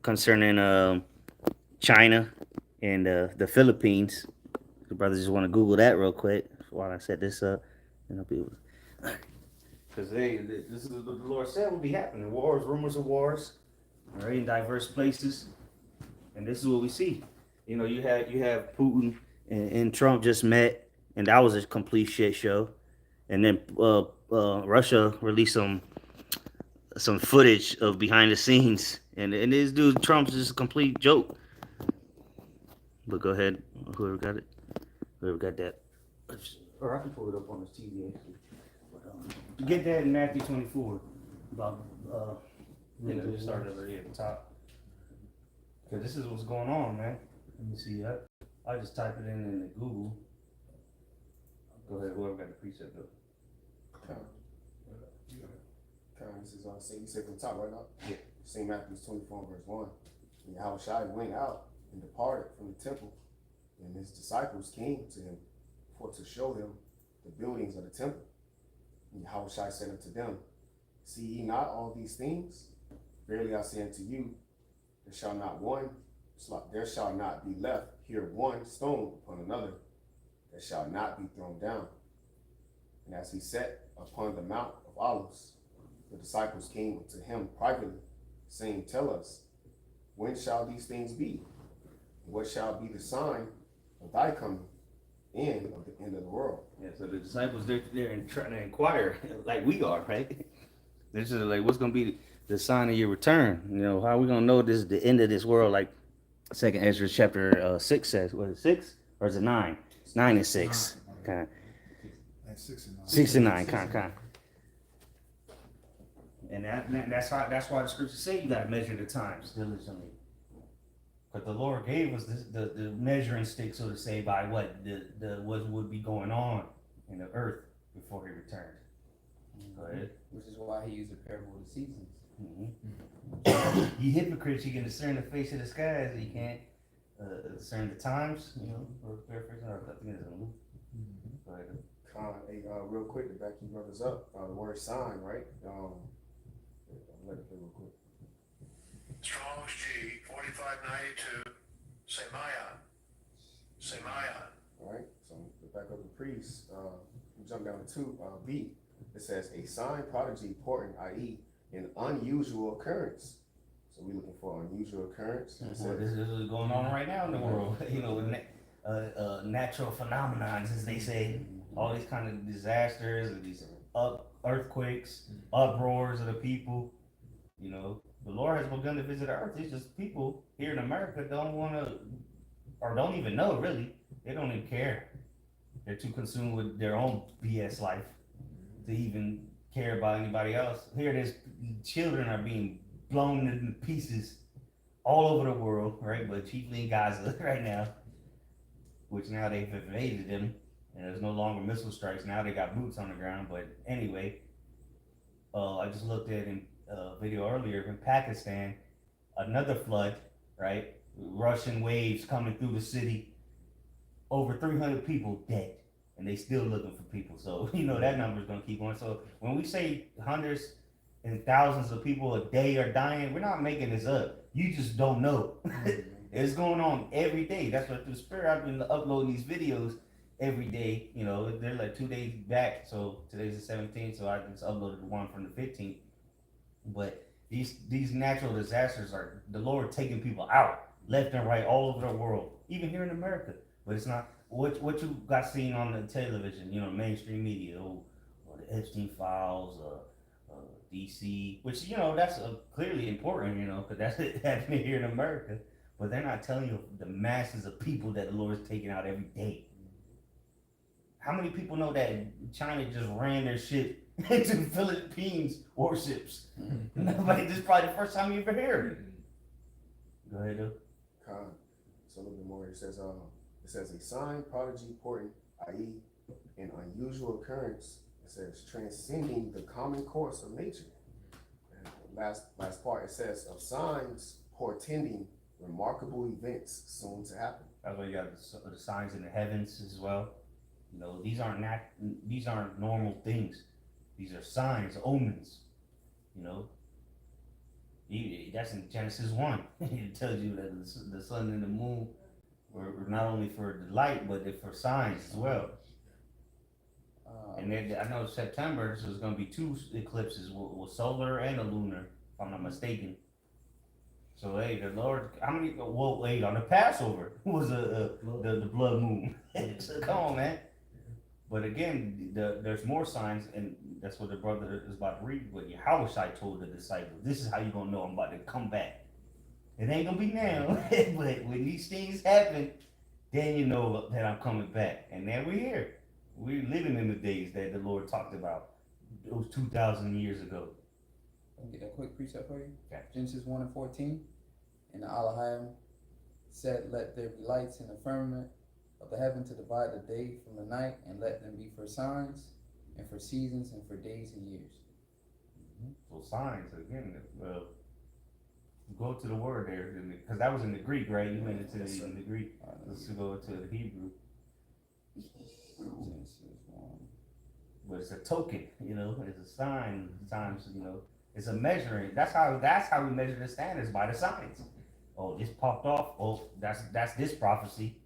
concerning China and the Philippines. The brothers just want to Google that real quick while I set this up. People, because this is what the Lord said will be happening: wars, rumors of wars, right, in diverse places, and this is what we see. You have Putin and Trump just met, and that was a complete shit show. And then Russia released some footage of behind the scenes, and this dude Trump's just a complete joke. But go ahead, whoever got it, whoever got that, or I can pull it up on the TV actually. Get that in Matthew 24 about just start over here at the top, because this is what's going on, man. Let me see. I just type it in the Google. Go ahead, whoever got the precept though. This is all you said from the top right now. Yeah. St. Matthew 24 verse 1. And Yahushua went out and departed from the temple, and his disciples came to him for to show him the buildings of the temple. And Yahushua said unto them, See ye not all these things? Verily I say unto you, there shall not be left here one stone upon another that shall not be thrown down. And as he sat upon the Mount of Olives, the disciples came to him privately, saying, Tell us, when shall these things be? And what shall be the sign of thy coming and of the end of the world? Yeah, so the disciples, they're trying to inquire like we are, right? They're just like, what's going to be the sign of your return? How are we going to know this is the end of this world? Like Second Ezra chapter 6 says. Was it 6 or is it 9? 9 and 6. Kind of. 6 and 9. 6 and 9, kind of. And that's why the scriptures say you got to measure the times diligently. But the Lord gave us the measuring stick, so to say, by what would be going on in the earth before He returned. Go ahead. Which is why He used the parable of the seasons. Mm-hmm. You hypocrites, you can discern the face of the skies, you can't discern the times. Or paraphrasing, or I think it's in Luke. Go ahead. Real quick to back you brothers up, the word sign, right? Let it play real quick. Strong's G 4592 Semayan. All right, so to back up the priest, we jump down to 2B. It says a sign, prodigy, portent, i.e., an unusual occurrence. So we're looking for unusual occurrence. This is going on right now in the world. With natural phenomenons, as they say, all these kind of disasters, and these earthquakes, uproars of the people. The Lord has begun to visit the earth. It's just people here in America don't want to, or don't even know, really. They don't even care. They're too consumed with their own BS life to even care about anybody else. Here it is, children are being blown into pieces all over the world, right? But chiefly in Gaza right now, which now they've invaded them, and there's no longer missile strikes. Now they got boots on the ground. But anyway, I just looked at a video earlier in Pakistan, another flood, right? Russian waves coming through the city, over 300 people dead, and they still looking for people. So that number is going to keep going. So when we say hundreds and thousands of people a day are dying, we're not making this up. You just don't know. It's going on every day. That's what through the Spirit I've been uploading these videos every day. They're like 2 days back. So today's the 17th, so I just uploaded one from the 15th. But these natural disasters are the Lord taking people out left and right all over the world, even here in America. But it's not what you got seen on the television, mainstream media, or the Epstein files, DC, which that's clearly important, because that's happening here in America. But they're not telling you the masses of people that the Lord is taking out every day. How many people know that China just ran their shit into Philippines warships? Nobody. This is probably the first time you ever heard it. Go ahead, though. So a little bit more. It says a sign, prodigy, portent, i.e., an unusual occurrence. It says transcending the common course of nature. And the last part, it says of signs portending remarkable events soon to happen. That's why you got the signs in the heavens as well. These aren't normal things. These are signs, omens. That's in Genesis 1. It tells you that the sun and the moon were not only for the light, but they're for signs as well. And then I know September, so there's going to be two eclipses, with solar and a lunar, if I'm not mistaken. So hey, the Lord, how many? Well, wait, on the Passover was the blood moon. So come on, man. But again, there's more signs, and that's what the brother is about to read. What Yahushua told the disciples, this is how you gonna know I'm about to come back. It ain't gonna be now, but when these things happen, then you know that I'm coming back. And then we're here. We're living in the days that the Lord talked about those 2,000 years ago. Let me get a quick precept for you. Okay. Genesis 1 and 14. And the Elohim said, let there be lights in the firmament of the heaven to divide the day from the night, and let them be for signs, and for seasons, and for days and years. So signs, again, go to the word there, because that was in the Greek, right? You went into the Greek. Let's go to the Hebrew. Genesis 1. But it's a token, it's a sign. Times, it's a measuring. That's how we measure the standards, by the signs. Oh, this popped off. Oh, that's this prophecy.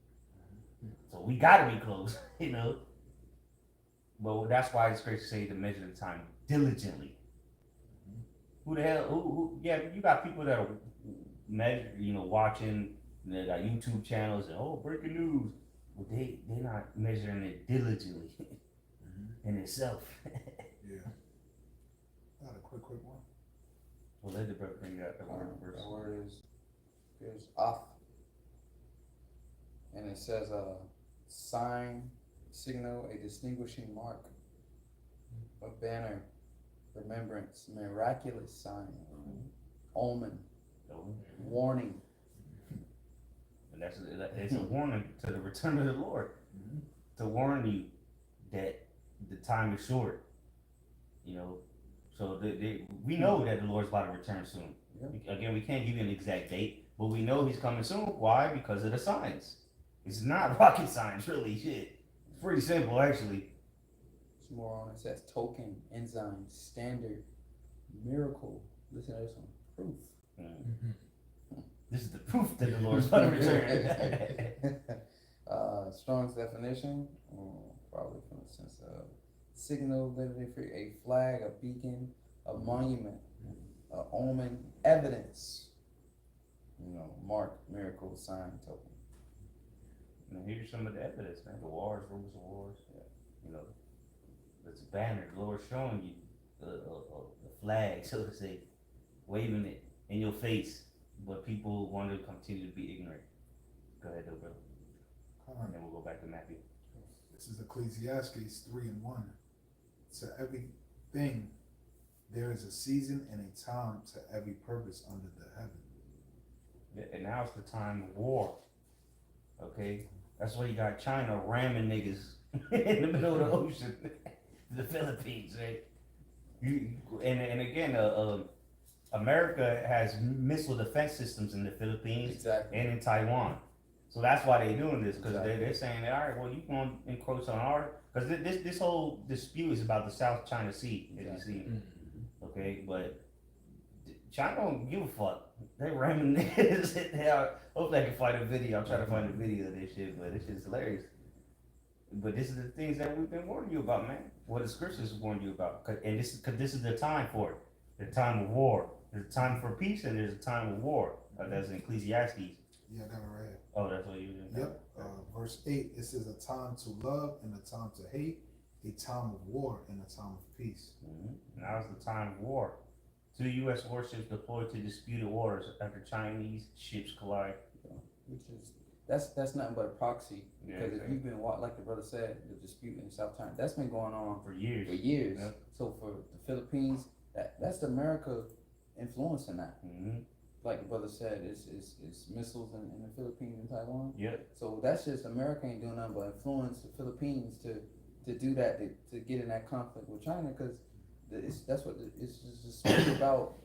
So we gotta be close, But that's why it's great to say to measure the time diligently. Who the hell? Who? Yeah, you got people that are measure, watching. They got YouTube channels and breaking news. Well, they're not measuring it diligently in itself. Yeah. I got a quick one. Well, let the brother bring out the word first. The word is off. And it says a sign, signal, a distinguishing mark, a banner, remembrance, miraculous sign, omen, warning. And it's a warning to the return of the Lord, to warn you that the time is short. So we know that the Lord's about to return soon. Yeah. Again, we can't give you an exact date, but we know He's coming soon. Why? Because of the signs. It's not rocket science, really. Shit, it's pretty simple, actually. There's more on it. It says token, enzyme, standard, miracle. Listen to this one. Proof. This is the proof that the Lord's about to return. Strong's definition, probably from the sense of signal, literally for a flag, a beacon, a monument, a omen, evidence. Mark, miracle, sign, token. And here's some of the evidence, man. The wars, rumors of wars. It's a banner. The Lord's showing you the flag, so to say, waving it in your face, but people want to continue to be ignorant. Go ahead, though, brother. And then we'll go back to Matthew. This is Ecclesiastes 3:1. To everything there is a season and a time to every purpose under the heaven. Yeah, and now it's the time of war. Okay? That's why you got China ramming niggas in the middle of the ocean. The Philippines, right? And again, America has missile defense systems in the Philippines Exactly. and in Taiwan. So that's why they're doing this, because Exactly. they're saying, all right, well, you can encroach on our, because this whole dispute is about the South China Sea, as you see. Okay, but China don't give a fuck. They ramming niggas. Hopefully I can find a video. I'm trying to find a video of this shit, but this shit's hilarious. But this is the things that we've been warning you about, man. What the scriptures warned you about. And this is the time for it. The time of war. There's a time for peace and there's a time of war. That's in Ecclesiastes. Yeah, I got it right here. Oh, that's what you did. Yep. Verse 8, it says a time to love and a time to hate, a time of war and a time of peace. Now is the time of war. 2 U.S. warships deployed to disputed waters after Chinese ships collide. Which is that's nothing but a proxy. Yeah, Because exactly. if you've been like the brother said, the dispute in South China, that's been going on For years. for years. Yep. So for the Philippines, that's America influencing that. Like the brother said, it's missiles in the Philippines and Taiwan. Yep. So that's just America ain't doing nothing but influence the Philippines to do that, to get in that conflict with China, because it's just about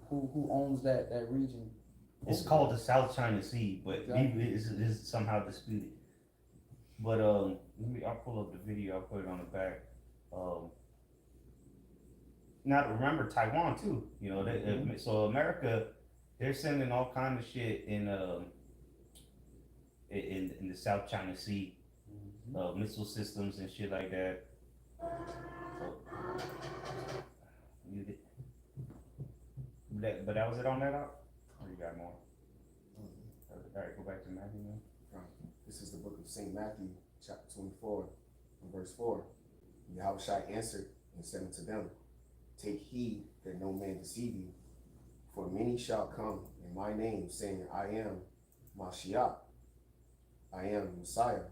who owns that region. It's called the South China Sea, but Exactly. it's somehow disputed. But I'll pull up the video. I'll put it on the back. now remember Taiwan too. You know, so America, they're sending all kind of shit in the South China Sea, missile systems and shit like that. So, but that was it on that out? Or you got more? Alright, go back to Matthew now. This is the book of St. Matthew, chapter 24, and verse 4. Yahushua answered and said unto them, take heed that no man deceive you, for many shall come in my name, saying, I am Mashiach, I am Messiah,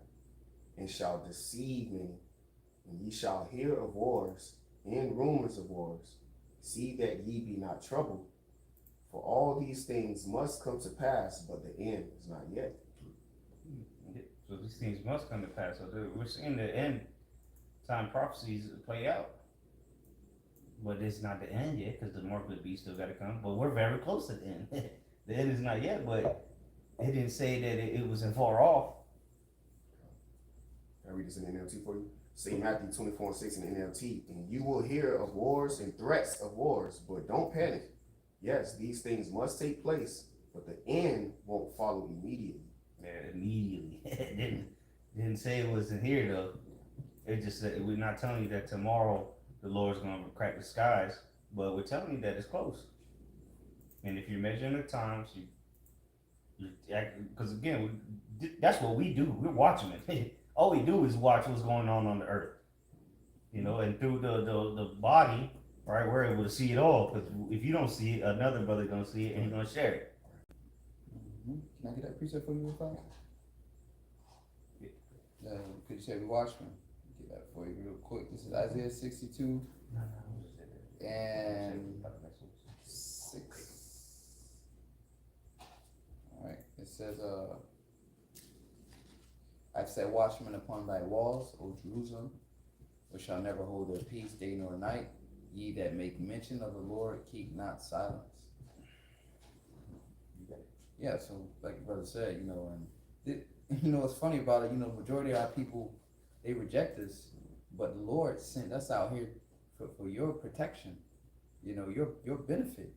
and shall deceive many. And ye shall hear of wars and rumors of wars. See that ye be not troubled, for all these things must come to pass, but the end is not yet. So these things must come to pass. So we're seeing the end time prophecies play out. But it's not the end yet, because the mark of the beast still got to come. But we're very close to the end. The end is not yet, but it didn't say that it wasn't far off. I read this in the NLT for you. St. Matthew 24:6 in the NLT. And you will hear of wars and threats of wars, but don't panic. Yes, these things must take place, but the end won't follow immediately. Yeah, immediately. It didn't say it wasn't here though. It just said we're not telling you that tomorrow the Lord's gonna crack the skies, but we're telling you that it's close. And if you're measuring the times, because again, that's what we do. We're watching it. All we do is watch what's going on the earth, you know, and through the body, right? We're able to see it all. Because if you don't see it, another brother gonna see it and he's gonna share it. Can I get that precept for you real fast? Could you say we watchmen? Get that for you real quick. This is Isaiah 62 and 6. Alright, it says, I've set watchmen upon thy walls, O Jerusalem, which shall never hold their peace day nor night. Ye that make mention of the Lord, keep not silence. Yeah, so like your brother said, you know, and you know what's funny about it, you know, majority of our people, they reject us, but the Lord sent us out here for your protection, you know, your benefit.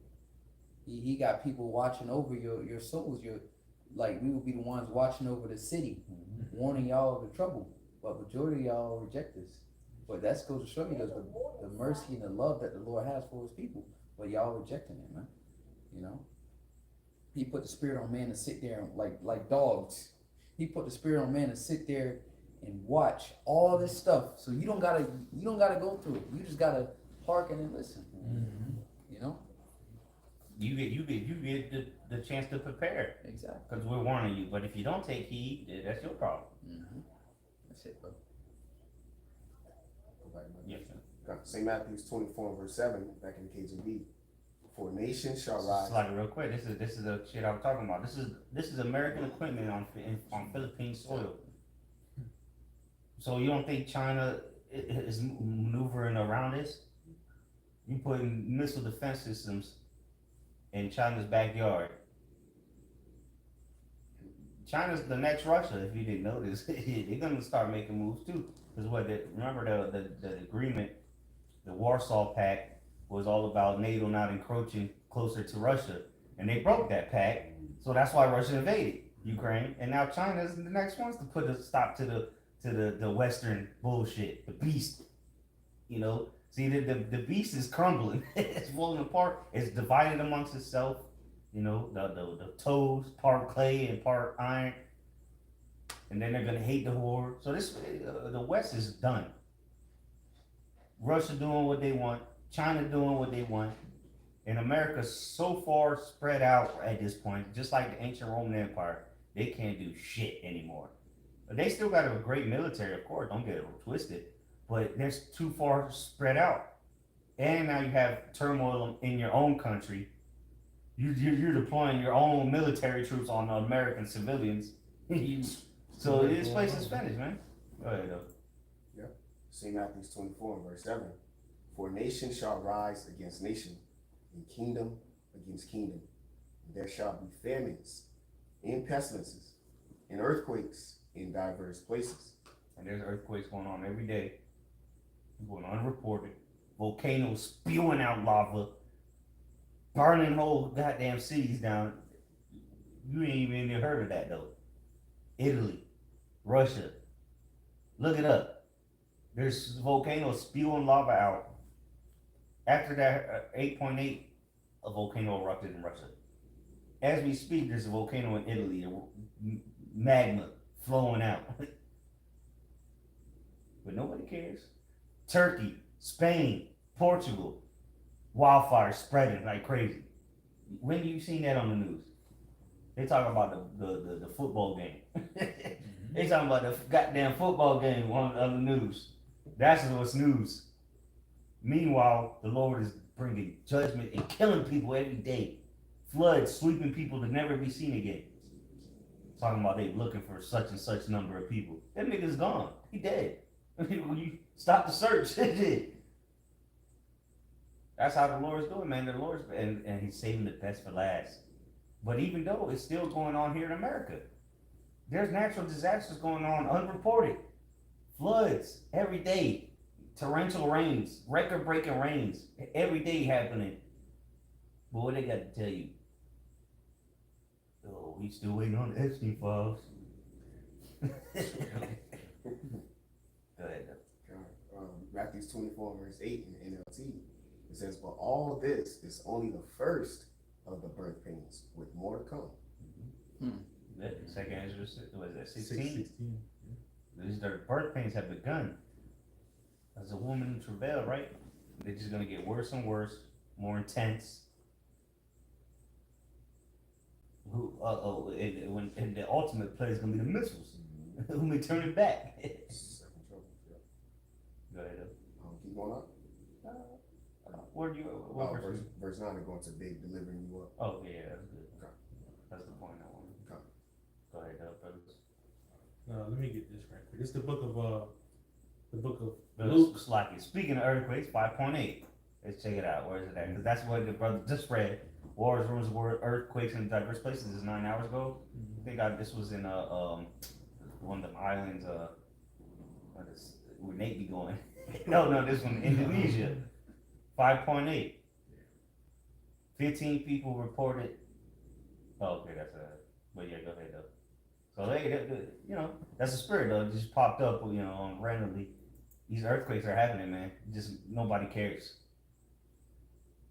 He got people watching over your souls. Like we will be the ones watching over the city, warning y'all of the trouble. But majority of y'all reject us. But that's goes to show you the mercy and the love that the Lord has for his people. But y'all rejecting it, man. You know? He put the spirit on man to sit there and like dogs. He put the spirit on man to sit there and watch all this stuff. So you don't gotta go through it. You just gotta hearken and listen. You know? You get the chance to prepare. Exactly. Because we're warning you. But if you don't take heed, that's your problem. That's it, bro. Yes, St. Matthew 24 and verse 7, back in the KJV. For nation shall rise. Like real quick, this is the shit I'm talking about. This is American equipment on Philippine soil. So you don't think China is maneuvering around this? You putting missile defense systems in China's backyard. China's the next Russia, if you didn't notice. They're gonna start making moves too. Because remember the agreement, the Warsaw Pact was all about NATO not encroaching closer to Russia, and they broke that pact. So that's why Russia invaded Ukraine, and now China's the next ones to put a stop to the Western bullshit, the beast. You know, see the beast is crumbling. It's falling apart. It's divided amongst itself. You know, the toes, part clay and part iron, and then they're gonna hate the horde. So the West is done. Russia doing what they want, China doing what they want, and America's so far spread out at this point, just like the ancient Roman Empire, they can't do shit anymore. But they still got a great military, of course, don't get it twisted, but they're too far spread out. And now you have turmoil in your own country. You're deploying your own military troops on the American civilians. So this place is finished, man. Go ahead, though. St. Matthew 24 and verse 7. For nation shall rise against nation, and kingdom against kingdom. And there shall be famines, and pestilences, and earthquakes in diverse places. And there's earthquakes going on every day, going unreported. volcanoes spewing out lava, burning whole goddamn cities down. You ain't even heard of that though. Italy, Russia. Look it up. There's volcanoes spewing lava out. After that, 8.8, a volcano erupted in Russia. As we speak, there's a volcano in Italy, magma flowing out. But nobody cares. Turkey, Spain, Portugal, wildfires spreading like crazy. When have you seen that on the news? They talk about the football game. They talking about the goddamn football game on the news. That's what's news. Meanwhile, the Lord is bringing judgment and killing people every day. Floods sweeping people to never be seen again. Talking about they looking for such and such number of people. That nigga's gone. He dead. You stop the search. That's how the Lord's doing, man. The Lord's and he's saving the best for last. But even though it's still going on here in America, there's natural disasters going on unreported. Floods every day, torrential rains, record-breaking rains every day happening. But what they got to tell you? Oh, we still waiting on the Epstein files. Go ahead. Matthew 24 verse 8 in the NLT. It says, "But all this is only the first of the birth pains, with more to come." Second Ezra, was that 16? These their birth pains have begun. As a woman in travail, right? They're just gonna get worse and worse, more intense. And the ultimate play is gonna be the missiles. Who may turn it back? Go ahead. Keep going up. Where do you? What verse? Verse 9, they're going to big, delivering you up. Oh yeah, that's good. Okay. That's the point I wanted. Okay. Go ahead, brothers. Let me get this right quick. It's the book of Luke. Slacky. Speaking of earthquakes, 5.8. Let's check it out. Where is it at? Because that's what the brother just read. Wars, rumors of war, earthquakes in diverse places. This is 9 hours ago. I think this was in one of them islands. Where Nate be going? no, this one Indonesia. 5.8. 15 people reported. Oh, okay, that's but yeah, go ahead though. So that's a spirit though. It just popped up, randomly. These earthquakes are happening, man. Just nobody cares.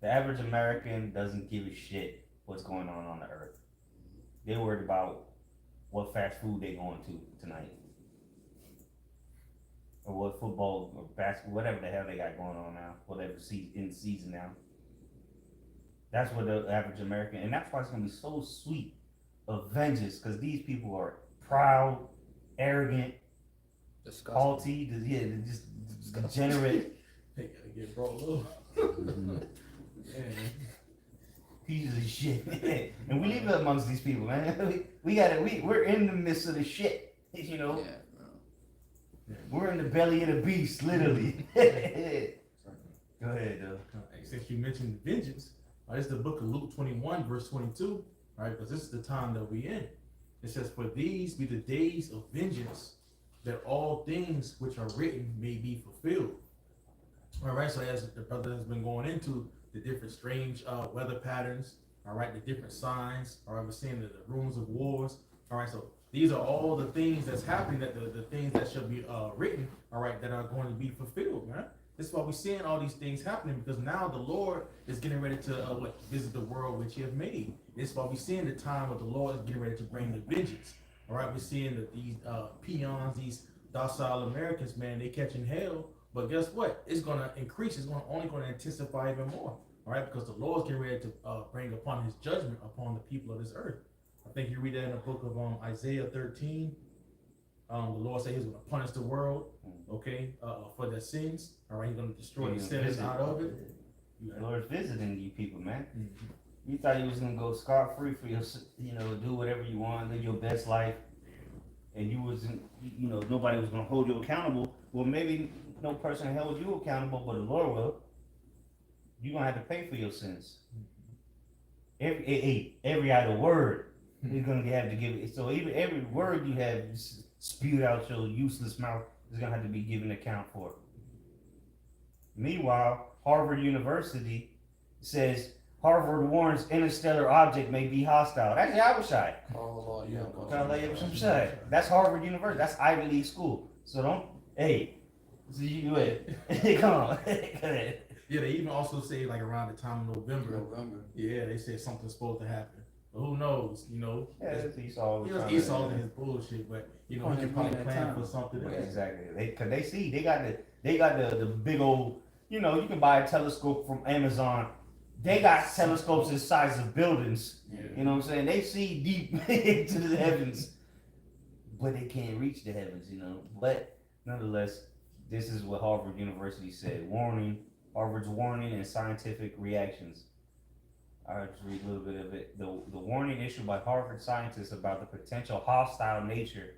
The average American doesn't give a shit what's going on the earth. They're worried about what fast food they going to tonight. Or what football or basketball, whatever the hell they got going on now, whatever in season now. That's what the average American, and that's why it's gonna be so sweet of vengeance, because these people are proud, arrogant, haughty, just degenerate. They gotta get brought low. Pieces of shit. And we live amongst these people, man. We're in the midst of the shit, Yeah, bro. We're in the belly of the beast, literally. Go ahead, though. Since you mentioned vengeance, it's the book of Luke 21, verse 22, right? Because this is the time that we in. It says, "For these be the days of vengeance, that all things which are written may be fulfilled." All right, so as the brother has been going into the different strange weather patterns, all right, the different signs, all right, we're seeing the rumors of wars, all right, so these are all the things that's happening, that the things that shall be written, all right, that are going to be fulfilled, man. This is why we're seeing all these things happening, because now the Lord is getting ready to visit the world which He has made. This is why we're seeing the time of the Lord is getting ready to bring the vengeance. All right, we're seeing that these peons, these docile Americans, man, they catching hell. But guess what? It's going to increase. It's only going to intensify even more. All right, because the Lord's getting ready to bring upon His judgment upon the people of this earth. I think you read that in the book of Isaiah 13. The Lord said He's going to punish the world, okay, for their sins. All right, He's going to destroy the sinners out of it. The Lord's visiting you people, man. Mm-hmm. You thought you was gonna go scot-free for your, do whatever you want, live your best life, and you wasn't, nobody was gonna hold you accountable. Well, maybe no person held you accountable, but the Lord will. You're gonna have to pay for your sins. Every idle word, He's gonna have to give it. So even every word you have spewed out your useless mouth is gonna have to be given account for. Meanwhile, Harvard University says Harvard warns interstellar object may be hostile. That's Yahushai. Oh Lord, yeah. That's Harvard University. That's Ivy League school. So don't, hey, so you come on. Go ahead. Yeah, they even also say like around the time of November. November. Yeah, they said something's supposed to happen. But who knows? You know, Yeah, it's Esau. he was Esau in his bullshit, but you know, he can probably plan for something. Yeah, Else. exactly. Cause they see they got the big old, you know, you can buy a telescope from Amazon. They got telescopes the size of buildings. Yeah. You know what I'm saying? They see deep into the heavens, but they can't reach the heavens, you know. But nonetheless, this is what Harvard University said. Harvard's warning and scientific reactions. I'll just read a little bit of it. The warning issued by Harvard scientists about the potential hostile nature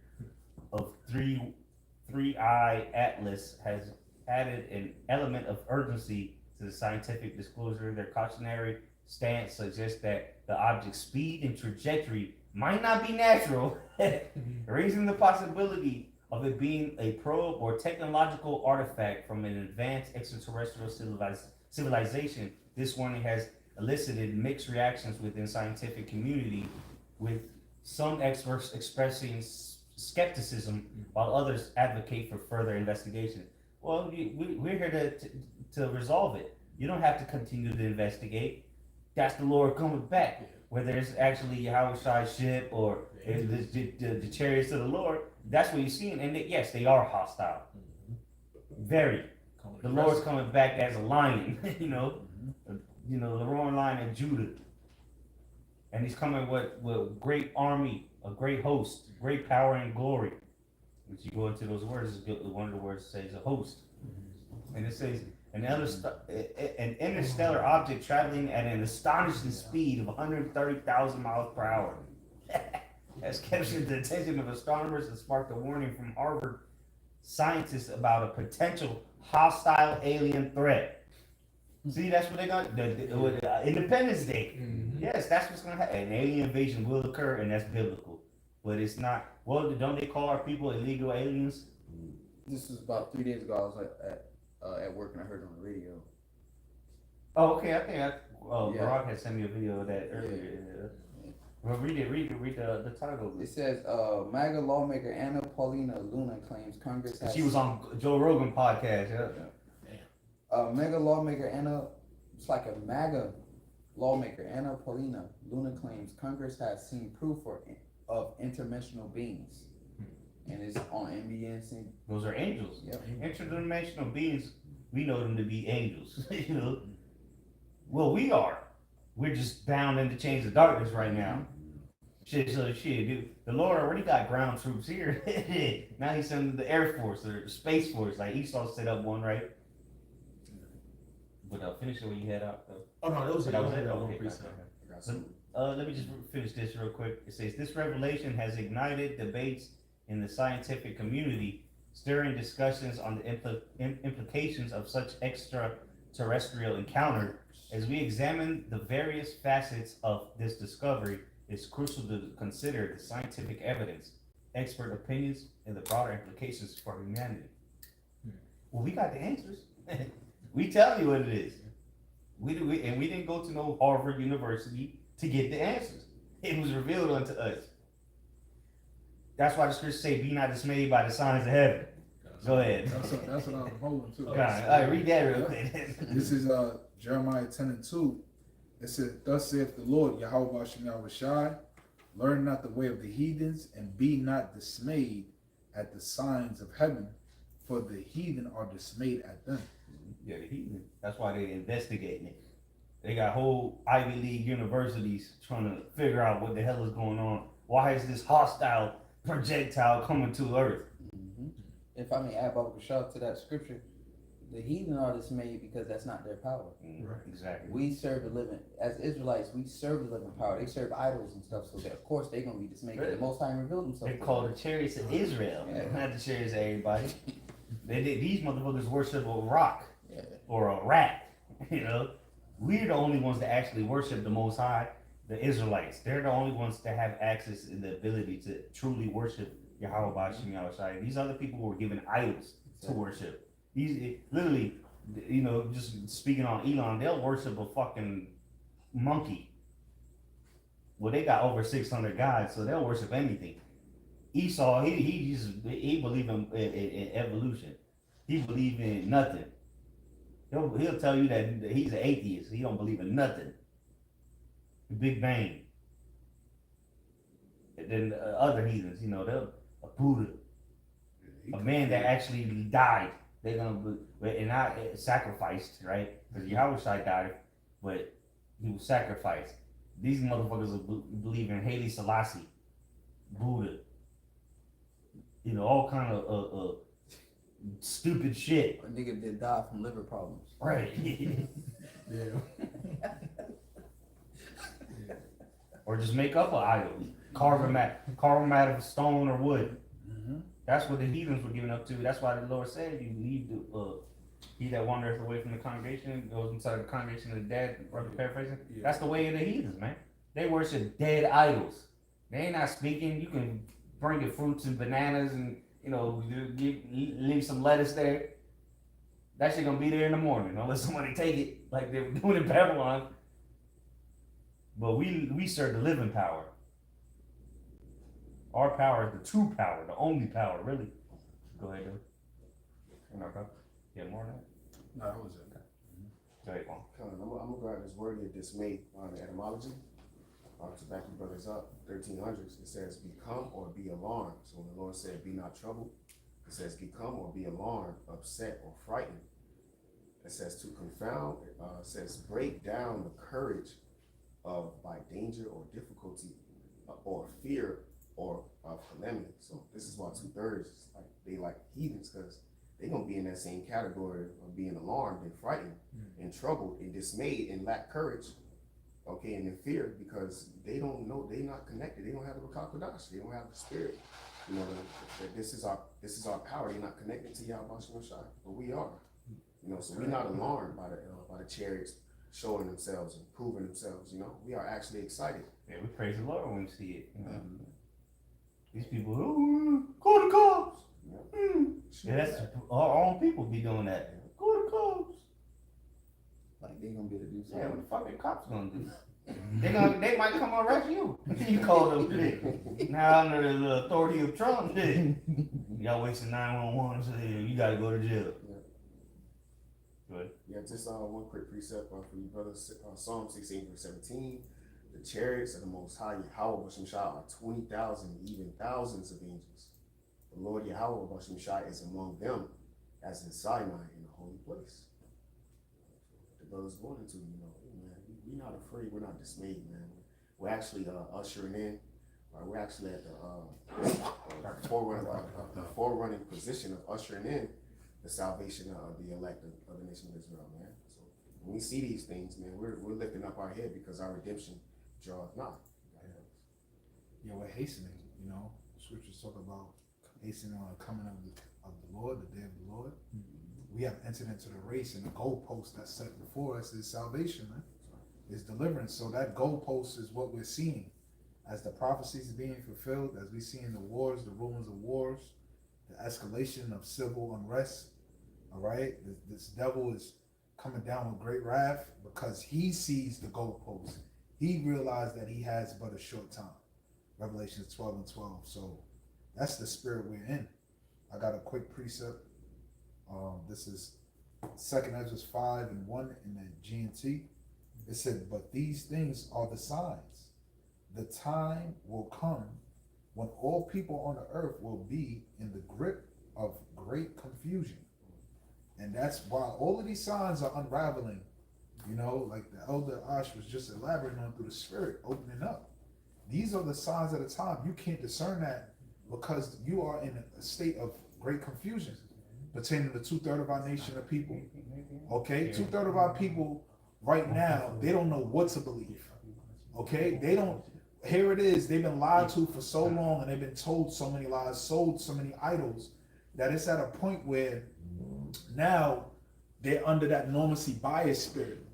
of 3I Atlas has added an element of urgency to the scientific disclosure. Their cautionary stance suggests that the object's speed and trajectory might not be natural, raising the possibility of it being a probe or technological artifact from an advanced extraterrestrial civilization. This warning has elicited mixed reactions within scientific community, with some experts expressing skepticism while others advocate for further investigation. Well, we're here to resolve it. You don't have to continue to investigate. That's the Lord coming back. Whether it's actually Yahweh's ship or the chariots of the Lord, that's what you're seeing. And yes, they are hostile. Very. The Lord's coming back as a lion, you know, the roaring lion of Judah. And he's coming with great army, a great host, great power and glory. If you go into those words, one of the words says a host. And it says, an interstellar object traveling at an astonishing speed of 130,000 miles per hour has captured the attention of astronomers and sparked a warning from Harvard scientists about a potential hostile alien threat. See, that's what they're going to Independence Day. Yes, that's what's going to happen. An alien invasion will occur, and that's biblical. But it's not, well, don't they call our people illegal aliens? This was about 3 days ago. I was at work and I heard it on the radio. Oh, okay. I think Barack had sent me a video of that earlier. Yeah. Well, read the title. It says, MAGA lawmaker Anna Paulina Luna claims Congress has... She was on Joe Rogan podcast, MAGA lawmaker Anna, it's like a MAGA lawmaker Anna Paulina Luna claims Congress has seen proof of interdimensional beings. And it's on NBC. Those are angels. Yep. Interdimensional beings, we know them to be angels. You know? Well, we are. We're just bound in the chains of darkness right now. Dude. The Lord already got ground troops here. Now he's sending the Air Force or the Space Force. Like Esau set up one, right? But finish it when you head out, though. Oh no, that was it. Okay. Let me just finish this real quick. It says, this revelation has ignited debates in the scientific community, stirring discussions on the implications of such extraterrestrial encounter. As we examine the various facets of this discovery, it's crucial to consider the scientific evidence, expert opinions, and the broader implications for humanity. Well, we got the answers. We tell you what it is. We didn't go to no Harvard University to get the answers. It was revealed unto us. That's why the scriptures say, be not dismayed by the signs of heaven. Go ahead. That's what I'm holding to. All right, read that real quick. This is Jeremiah 10:2. It says, thus saith the Lord, Yahweh Shai, learn not the way of the heathens, and be not dismayed at the signs of heaven, for the heathen are dismayed at them. Yeah, the heathen. That's why they're investigating it. They got whole Ivy League universities trying to figure out what the hell is going on. Why is this hostile projectile coming to Earth? If I may add Baba Bashar to that scripture, the heathen are dismayed because that's not their power. Right. Exactly. We serve the living, as Israelites, we serve the living power. They serve idols and stuff, so of course they're going to be dismayed. Really? The Most High revealed himself. They call the chariots of Israel, not the chariots of everybody. These motherfuckers worship a rock or a rat. You know, we're the only ones that actually worship the Most High. The Israelites, they're the only ones that have access and the ability to truly worship Yahweh Bashim Yahushai. These other people were given idols to worship. These literally, You know, just speaking on Elon, they'll worship a fucking monkey. Well, they got over 600 gods, so they'll worship anything. Esau, he believe in evolution. He believe in nothing. He'll tell you that he's an atheist. He don't believe in nothing. The Big Bang. And then other heathens, you know, they'll a Buddha, a man that actually died. They're gonna and not sacrificed, right? Because Yahweh died, but he was sacrificed. These motherfuckers will believe in Haile Selassie, Buddha, you know, all kind of stupid shit. A nigga did die from liver problems. Right. Yeah. Or just make up an idol, carve them out of stone or wood. Mm-hmm. That's what the heathens were giving up to. That's why the Lord said, "You leave the he that wandereth away from the congregation goes inside the congregation of the dead." Paraphrasing. Yeah. That's the way of the heathens, man. They worship dead idols. They ain't not speaking. You can bring your fruits and bananas and, you know, leave some lettuce there. That shit gonna be there in the morning unless somebody take it like they were doing in Babylon. But we serve the living power. Our power is the true power, the only power, really. Go ahead, dude. Yeah, more than that. No, that was it. Go ahead, Juan. I'm gonna grab this word here, dismayed, the etymology. To back you brothers up, 1300s, it says become or be alarmed. So when the Lord said be not troubled, it says become or be alarmed, upset or frightened. It says to confound, it says break down the courage of by danger or difficulty or fear or of calamity. So this is why 2/3 they like heathens, because they're gonna be in that same category of being alarmed and frightened and troubled and dismayed and lack courage. Okay, and in fear, because they don't know, they're not connected. They don't have the Rakakodash. They don't have the spirit. You know, that this is our power. They're not connected to Yahweh Shai, but we are. You know, so we're not alarmed by the chariots showing themselves and proving themselves. You know, we are actually excited. Yeah, we praise the Lord when we see it. You know? These people, call the cops. Yeah, that's our own people be doing that. Call the cops. Like they gonna be able to do Yeah, what something. the fuck the cops gonna do? They might come arrest you. You call them shit. Now under the authority of Trump, shit. Y'all wasting 911, so you gotta go to jail. Good. Yeah, just one quick precept for you brothers. Psalm 16 verse 17. The chariots of the Most High Yahweh Shai are 20,000, even thousands of angels. The Lord Yahweh Shai is among them, as in Sinai in the holy place. The brothers going into, you know, man, we're not afraid, we're not dismayed, man. We're actually ushering in. We're actually at the forerunning position of ushering in the salvation of the elect of the nation of Israel, man. So when we see these things, man, we're lifting up our head because our redemption draweth nigh. Yeah, we're hastening, you know. Scriptures talk about hastening on the coming of the Lord, the day of the Lord. We have entered into the race, and the goalpost that's set before us is salvation, man. It's deliverance. So that goalpost is what we're seeing as the prophecies being fulfilled, as we see in the wars, the rumors of wars, the escalation of civil unrest. All right, this devil is coming down with great wrath because he sees the goalpost. He realized that he has but a short time. Revelations 12:12. So that's the spirit we're in. I got a quick precept. This is 2nd Ezra 5:1 in the GMT. It said, but these things are the signs. The time will come when all people on the earth will be in the grip of great confusion. And that's why all of these signs are unraveling, you know, like the elder Ash was just elaborating on through the spirit, opening up. These are the signs of the time. You can't discern that because you are in a state of great confusion pertaining to 2/3 of our nation of people. Okay, 2/3 of our people right now, they don't know what to believe. Okay, they don't. Here it is. They've been lied to for so long, and they've been told so many lies, sold so many idols, that it's at a point where now they're under that normalcy bias spirit,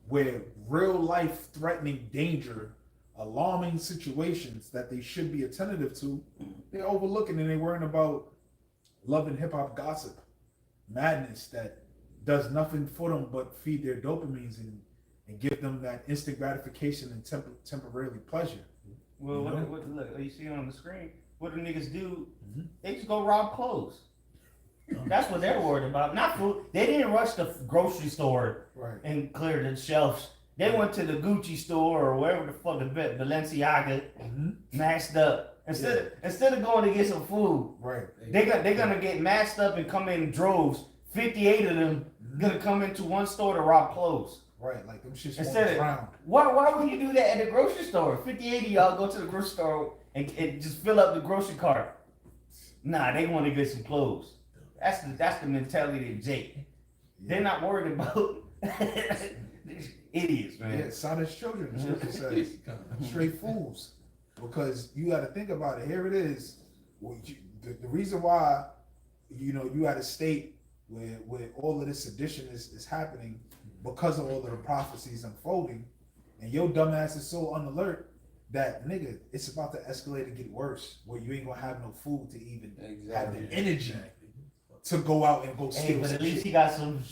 where real life threatening danger, alarming situations that they should be attentive to, they're overlooking, and they're worrying about love and hip hop gossip, madness that does nothing for them but feed their dopamines and give them that instant gratification and temporarily pleasure. Well, You know? look, you see it on the screen. What do niggas do? Mhm. They just go rob clothes. That's what they're worried about. Not food. They didn't rush the grocery store Right. and clear the shelves. They went to the Gucci store or wherever the fuck the Balenciaga, masked up. Instead of going to get some food, Right. they're gonna get masked up and come in droves. 58 of them gonna come into one store to rob clothes. Right. Like them shits Instead of- drown. Why would you do that at the grocery store? 58 of y'all go to the grocery store and just fill up the grocery cart. Nah, they want to get some clothes. That's the mentality of Jake. They're not worried about idiots, man. Yeah, silent children, the scripture says. Straight fools. Because you got to think about it. Here it is. The reason why, you at a state where all of this sedition is happening because of all of the prophecies unfolding, and your dumbass is so unalert that, nigga, it's about to escalate and get worse, where you ain't gonna have no food to even have the energy to go out and go Hey, steal but some at least shit. he got some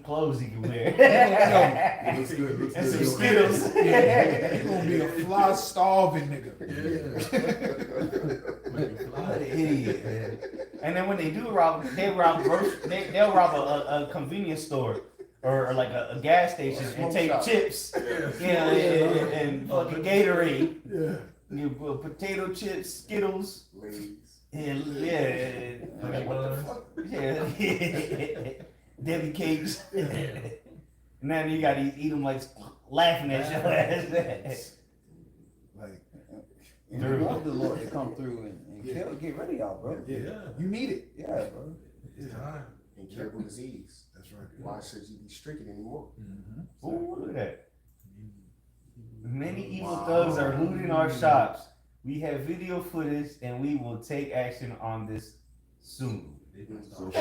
clothes he can wear. It looks good. Looks And good. some Skittles. Yeah, you gonna be a fly starving nigga. What an idiot, man. And then when they do rob, they'll rob a convenience store or like a gas station and take shop. chips, and fucking Gatorade, Yeah. Potato chips, Skittles, Ladies. and Like, what the fuck? Yeah, Debbie cakes. And then you gotta eat them like laughing at your ass. Like, And we want the Lord to come through and get rid of y'all, bro. yeah, you need it. Yeah, bro. It's time. Incurable disease. That's right. Why should you be stricken anymore? Ooh, look at that. Many evil thugs are looting our shops. We have video footage and we will take action on this soon. They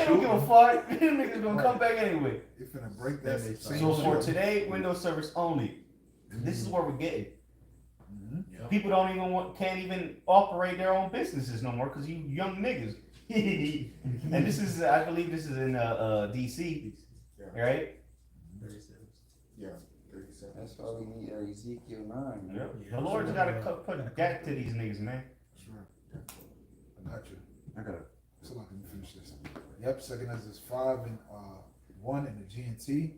don't give a fuck. Them niggas gonna come back anyway. They're finna break that same So for shit. today, Windows service only. This is where we're getting. Mhm. People can't even operate their own businesses no more because you young niggas. And this is, I believe this is in DC, right? Yeah. 37. That's why we need Ezekiel 9. Yep. The Lord's gotta put that to these niggas, man. That's right. I got you. I got it. So let me finish this. Yep, second is 5 and 1 in the GNT.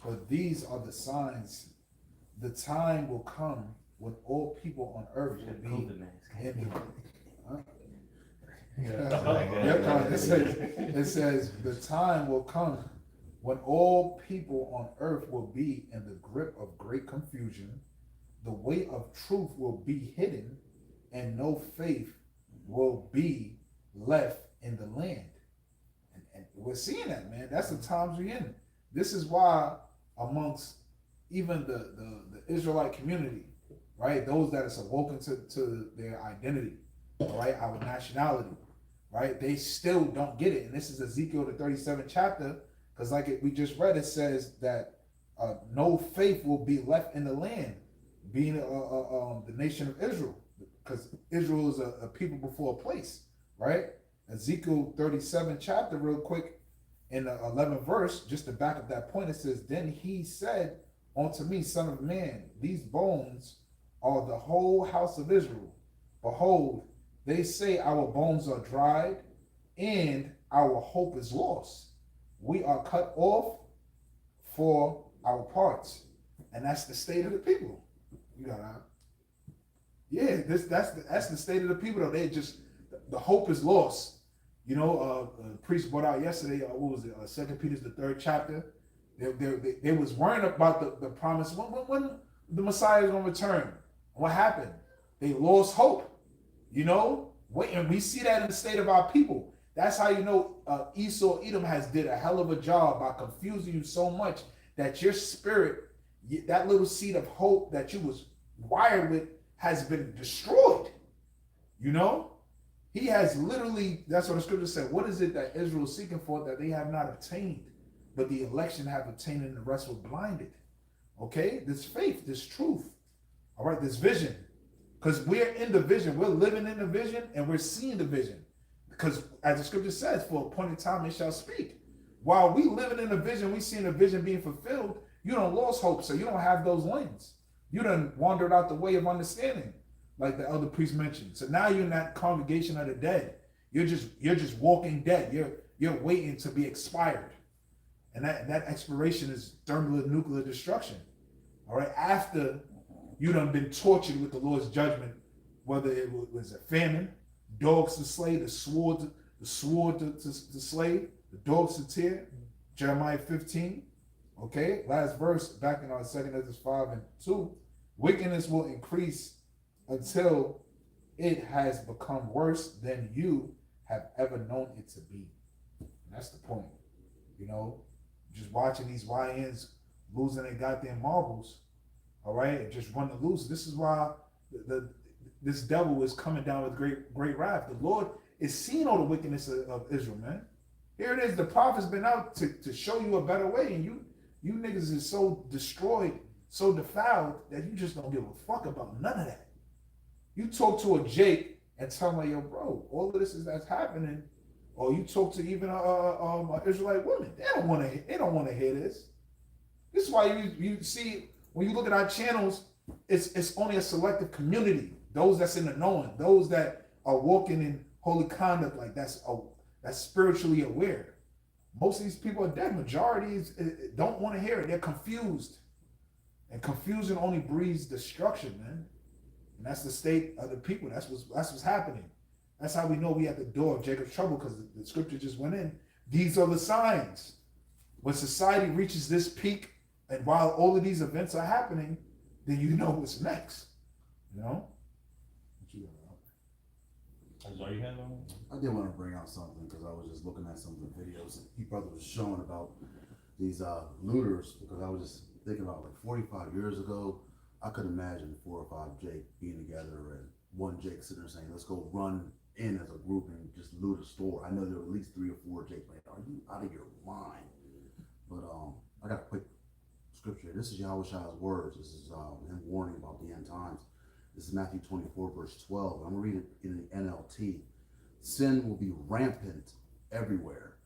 But these are the signs. The time will come when all people on earth will be in the it says the time will come when all people on earth will be in the grip of great confusion. The way of truth will be hidden, and no faith will be left in the land. And we're seeing that, man. That's the times we're in. This is why amongst even the Israelite community, right? Those that is awoken to their identity, right? Our nationality, right? They still don't get it. And this is Ezekiel the 37th chapter, because we just read, it says that no faith will be left in the land, being the nation of Israel, because Israel is a people before a place, right? Ezekiel 37 chapter, real quick, in the 11th verse, just to back up that point, it says, then he said unto me, son of man, these bones are the whole house of Israel. Behold, they say our bones are dried and our hope is lost. We are cut off for our parts. And that's the state of the people. You got that? Yeah, that's the state of the people, though. They just, the hope is lost. You know, priest brought out yesterday, what was it, 2 Peter, the 3rd chapter. They was worrying about the promise. When the Messiah is going to return? What happened? They lost hope. You know? And we see that in the state of our people. That's how you know Esau, Edom has did a hell of a job by confusing you so much that your spirit, that little seed of hope that you was wired with, has been destroyed. You know? He has literally, that's what the scripture said. What is it that Israel is seeking for that they have not obtained, but the election have obtained and the rest were blinded? Okay? This faith, this truth, all right, this vision. Because we're in the vision. We're living in the vision and we're seeing the vision. Because as the scripture says, for a appointed time it shall speak. while we living in a vision, we seeing a vision being fulfilled, you don't lost hope, so you don't have those limbs. You done wandered out the way of understanding, like the elder priest mentioned. So now you're in that congregation of the dead. You're just walking dead. You're waiting to be expired. And that expiration is thermonuclear destruction. All right. After you done been tortured with the Lord's judgment, whether it was a famine, dogs to slay, the sword to slay, the dogs to tear. Jeremiah 15. Okay, last verse back in our 2 Ezra 5:2. Wickedness will increase until it has become worse than you have ever known it to be. And that's the point. You know, just watching these YNs losing their goddamn marbles, all right, and just running loose. This is why this devil is coming down with great wrath. The Lord is seeing all the wickedness of Israel, man. Here it is. The prophet's been out to show you a better way, and you niggas is so destroyed, so defiled that you just don't give a fuck about none of that. You talk to a Jake and tell him, like, yo, bro, all of this that's happening, or you talk to even Israelite women, they don't want to hear this. This is why you see when you look at our channels, it's only a selective community. Those that's in the knowing, those that are walking in holy conduct, like that's spiritually aware. Most of these people are dead. Majorities don't want to hear it. They're confused. And confusion only breeds destruction, man. And that's the state of the people. That's what's happening. That's how we know we at the door of Jacob's trouble, because the scripture just went in. These are the signs. When society reaches this peak, and while all of these events are happening, then you know what's next. You know? That's all you had on? I did want to bring out something because I was just looking at some of the videos that he brother was showing about these looters, because I was just thinking about, like, 45 years ago, I could imagine 4 or 5 Jake being together and one Jake sitting there saying, let's go run in as a group and just loot a store. I know there were at least 3 or 4 Jake like, are you out of your mind? But I got a quick scripture. This is Yahushua's words. This is him warning about the end times. This is Matthew 24, verse 12. I'm going to read it in the NLT. Sin will be rampant everywhere,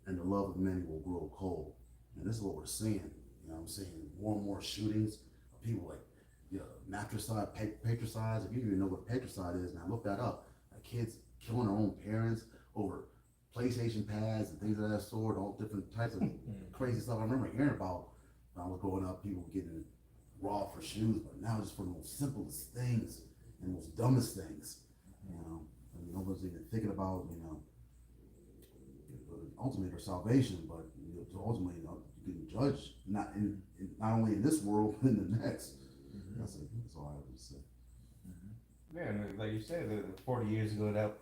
and the love of many will grow cold. And this is what we're seeing. You know what I'm saying? More and more shootings of people like, you know, matricide, patricide. If you even know what patricide is, now look that up. Like kids killing their own parents over PlayStation pads and things of that sort, all different types of crazy stuff. I remember hearing about when I was growing up, people getting raw for shoes, but now just for the most simplest things and most dumbest things, you know, and nobody's even thinking about, you know, ultimately their salvation, but you know, ultimately, you know, you can judge not only in this world, but in the next. That's all I have to say. Yeah, and like you said, 40 years ago, that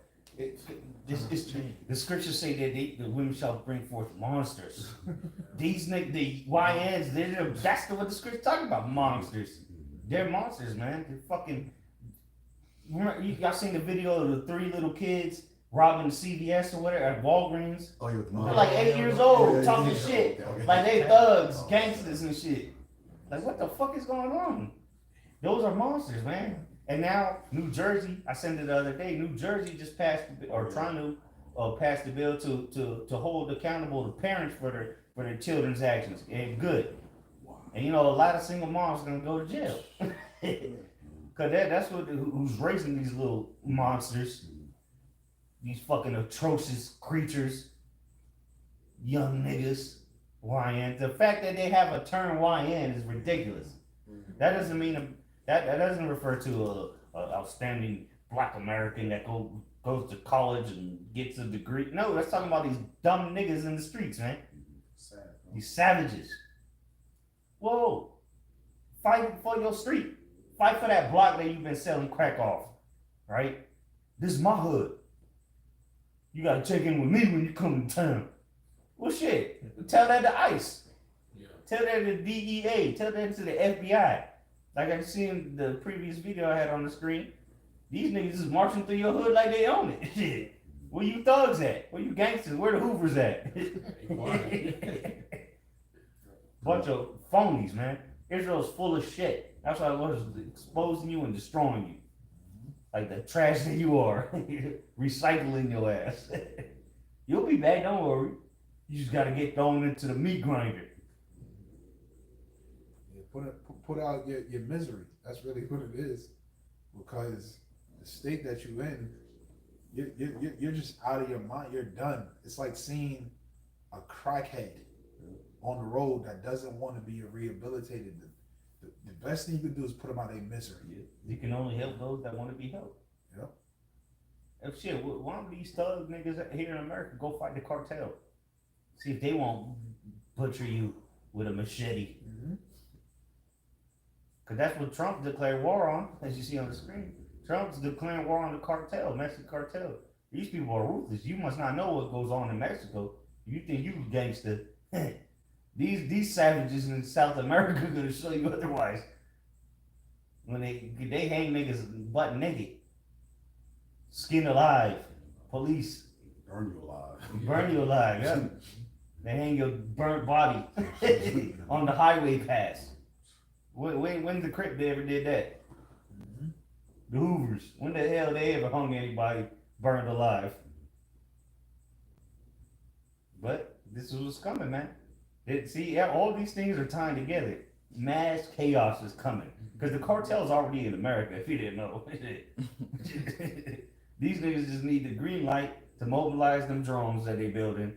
the scriptures say that the women shall bring forth monsters. These niggas, the YNs, that's what the scripture's talking about. Monsters. They're monsters, man. They're fucking. Remember, y'all seen the video of the 3 little kids robbing the CVS or whatever at Walgreens? Oh, you're They're like 8 years old, talking shit. Okay. Like they thugs, gangsters and shit. Like, what the fuck is going on? Those are monsters, man. And now New Jersey, I sent it the other day. New Jersey just passed or trying to pass the bill to hold accountable the parents for their children's actions. And good. And you know, a lot of single moms are gonna go to jail. Cause that's who's raising these little monsters, these fucking atrocious creatures, young niggas, YN. The fact that they have a term YN is ridiculous. That doesn't mean that doesn't refer to a outstanding Black American that goes to college and gets a degree. No, that's talking about these dumb niggas in the streets, man. These savages. Whoa, fight for your street. Fight for that block that you've been selling crack off, right? This is my hood. You gotta check in with me when you come to town. Well, shit. Tell that to ICE. Yeah. Tell that to DEA. Tell that to the FBI. Like I seen the previous video I had on the screen. These niggas is marching through your hood like they own it. Shit. Where you thugs at? Where you gangsters? Where the Hoovers at? Bunch of phonies, man. Israel's full of shit. That's why I was exposing you and destroying you. Like the trash that you are. Recycling your ass. You'll be back, don't worry. You just got to get thrown into the meat grinder. Yeah, put out your misery. That's really what it is. Because the state that you in, you're just out of your mind. You're done. It's like seeing a crackhead on the road that doesn't want to be rehabilitated. The best thing you can do is put them out of their misery. You can only help those that want to be helped. Yep. If shit, why don't these thug niggas here in America go fight the cartel? See if they won't butcher you with a machete. Mm-hmm. Cause that's what Trump declared war on, as you see on the screen. Trump's declaring war on the cartel, Mexican cartel. These people are ruthless. You must not know what goes on in Mexico. You think you gangster. These savages in South America are gonna show you otherwise. When they hang niggas butt naked, skin alive, police Burn you alive. burn you alive. Yeah. They hang your burnt body on the highway pass. When the Crip ever did that? Mm-hmm. The Hoovers. When the hell they ever hung anybody burned alive? But this is what's coming, man. See, all these things are tying together. Mass chaos is coming. Because the cartel's already in America, if you didn't know. These niggas just need the green light to mobilize them drones that they building.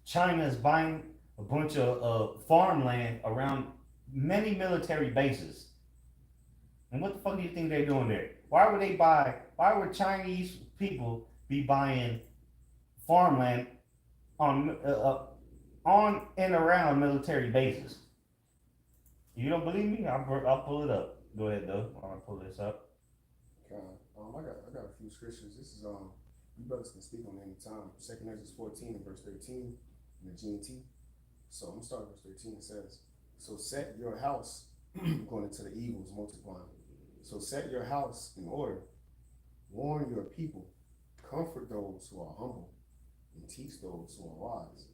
China is buying a bunch of farmland around many military bases. And what the fuck do you think they're doing there? Why would Chinese people be buying farmland on and around military bases? You don't believe me? I'll pull it up. Go ahead though. I'll pull this up. Okay. I got a few scriptures. This is you brothers can speak on it any time. 2 Ezra 14 and verse 13 in the GMT. So I'm gonna start with verse 13. It says, "So set your house," going into the evils multiplying. "So set your house in order, warn your people, comfort those who are humble, and teach those who are wise.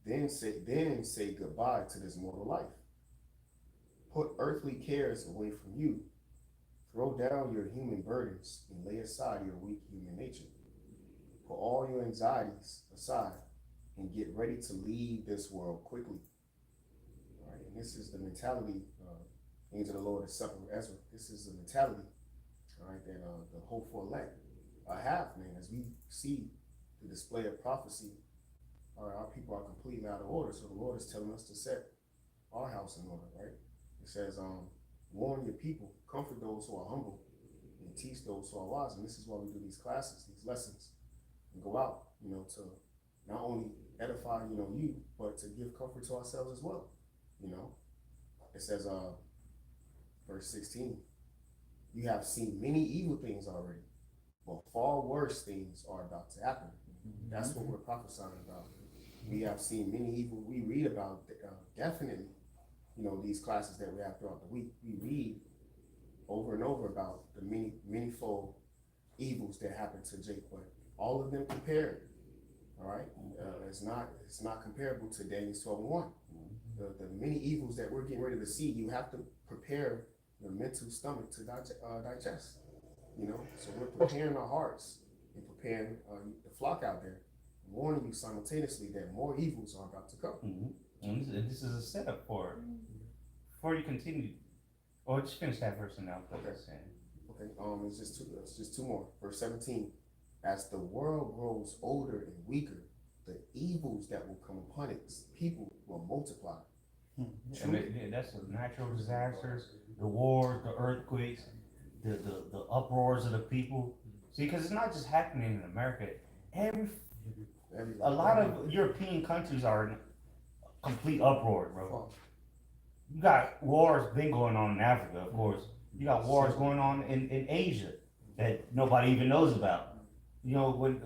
Then say goodbye to this mortal life. Put earthly cares away from you. Throw down your human burdens and lay aside your weak human nature. Put all your anxieties aside and get ready to leave this world quickly." All right, and this is the mentality, angel of the Lord is supping with Ezra. This is the mentality, all right, that the hopeful elect have, man. As we see the display of prophecy, all right, our people are completely out of order. So the Lord is telling us to set our house in order, right? It says, warn your people, comfort those who are humble, and teach those who are wise. And this is why we do these classes, these lessons, and go out, to not only edify, you, but to give comfort to ourselves as well. It says, verse 16, "You have seen many evil things already, but far worse things are about to happen." That's what we're prophesying about. We have seen many evil. We read about definitely, these classes that we have throughout the week. We read over and over about the manyfold evils that happened to Jake, but all of them compared. All right, it's not comparable to Daniel's 12:1. The many evils that we're getting ready to see, you have to prepare your mental stomach to digest. So we're preparing our hearts and preparing the flock out there, warning you simultaneously that more evils are about to come. Mm-hmm. And this is a setup for it. Before you continue, or just finish that verse and I'll put this in. Okay, it's just two more. Verse 17, "As the world grows older and weaker, the evils that will come upon its people will multiply." And that's the natural disasters, the wars, the earthquakes, the uproars of the people. See, because it's not just happening in America. A lot of European countries are in complete uproar, bro. You got wars been going on in Africa, of course. You got wars going on in Asia that nobody even knows about. When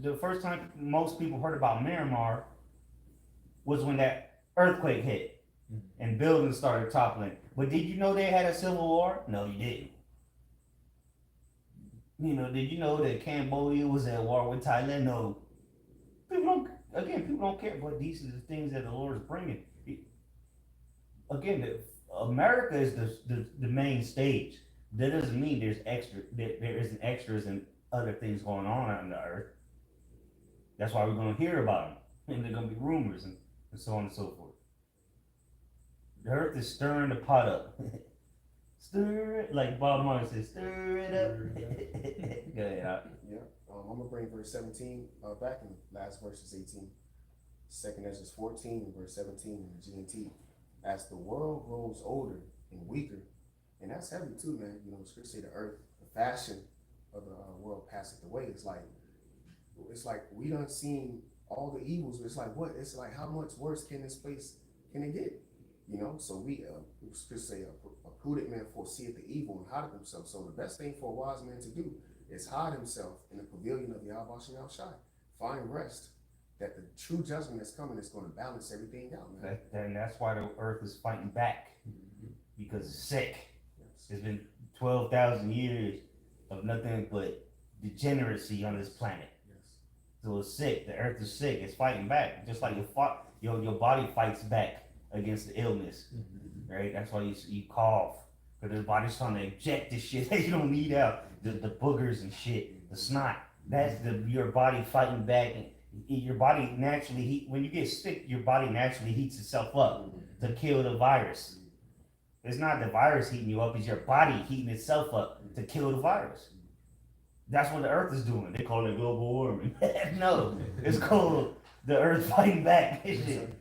the first time most people heard about Myanmar was when that earthquake hit and buildings started toppling. But did you know they had a civil war? No, you didn't. Did you know that Cambodia was at war with Thailand? No. People don't care. But these are the things that the Lord is bringing. Again, America is the main stage. That doesn't mean there isn't extras and other things going on the earth. That's why we're gonna hear about them, and they're gonna be rumors and so on and so forth. The earth is stirring the pot up. Stir it, like Bob Marley says, stir it up. Go ahead. Yeah. I'm gonna bring verse 17 back, and last verse is 18. Second Ezra 14 and verse 17 in the GMT. As the world grows older and weaker, and that's heavy too, man. You know, scripture say the earth, the fashion of the world passeth away. It's like we done seen all the evils. It's like what? It's like how much worse can this place can it get? You know, so we scripture say a prudent man foreseeth the evil and hideth himself. So the best thing for a wise man to do is hide himself in the pavilion of Yahweh Shem Shai. Find rest. That the true judgment that's coming is going to balance everything out, man. And that's why the earth is fighting back, because it's sick. Yes. It's been 12,000 years of nothing but degeneracy on this planet. Yes. So it's sick. The earth is sick. It's fighting back, just like your body fights back against the illness, right? That's why you cough, because the body's trying to eject the shit that you don't need out, the boogers and shit, the snot. That's your body fighting back. And your body naturally when you get sick, your body naturally heats itself up to kill the virus. It's not the virus heating you up, it's your body heating itself up to kill the virus. That's what the earth is doing. They call it global warming. No, it's called the earth fighting back. And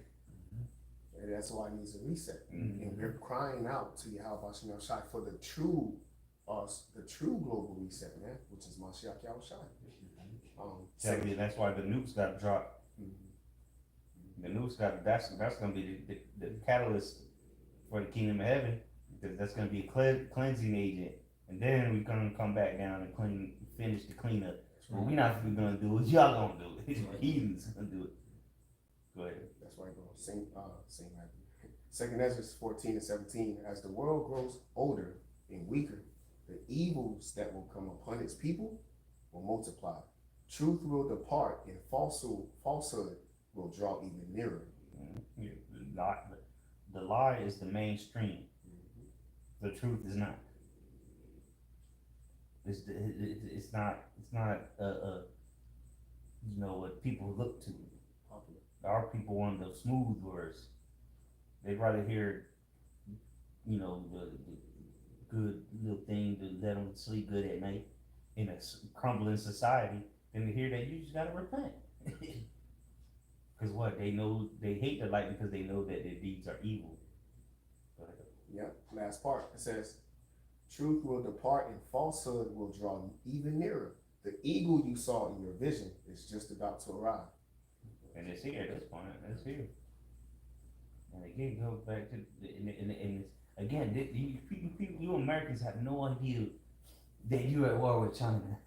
that's why it needs a reset. And we're crying out to Yahweh Shem Shai for the true global reset, man, which is Mashiach Yahweh Shai. That's why the nukes got dropped. The nukes that's gonna be the catalyst for the kingdom of heaven, because that's gonna be a cleansing agent, and then we're gonna come back down and finish the cleanup. Well, we're not gonna do it. Y'all gonna do it. The heathens gonna do it. Go ahead. That's right, bro. Same Second Ezra 14 and 17. As the world grows older and weaker, the evils that will come upon its people will multiply. Truth will depart, and falsehood will draw even nearer. The lie is the mainstream. The truth is not. It's not what people look to. Our people want the smooth words. They'd rather hear, the good little thing to let them sleep good at night in a crumbling society than to hear that you just gotta repent. Because what? They hate the light because they know that their deeds are evil. Yep, last part. It says, truth will depart and falsehood will draw even nearer. The eagle you saw in your vision is just about to arrive. And it's here at this point. It's here. And again, goes back to and again, you Americans have no idea that you're at war with China.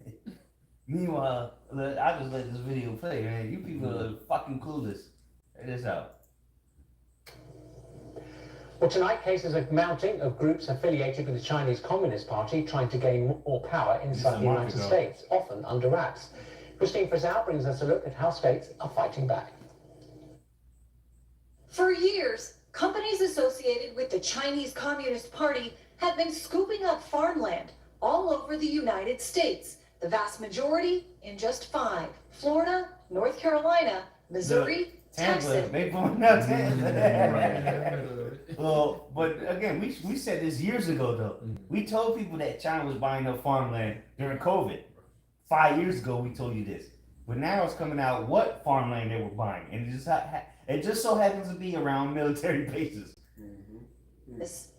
Meanwhile, I just let this video play, man. You people are fucking clueless. Check this out. Well, tonight, cases are mounting of groups affiliated with the Chinese Communist Party trying to gain more power inside the United States, often under wraps. Christine Frizzell brings us a look at how states are fighting back. For years, companies associated with the Chinese Communist Party have been scooping up farmland all over the United States, the vast majority in just 5: Florida, North Carolina, Missouri, Texas. They point out Tampa. Well, but again, we said this years ago though. We told people that China was buying up farmland during COVID. 5 years ago, we told you this. But now it's coming out what farmland they were buying, and it just so happens to be around military bases.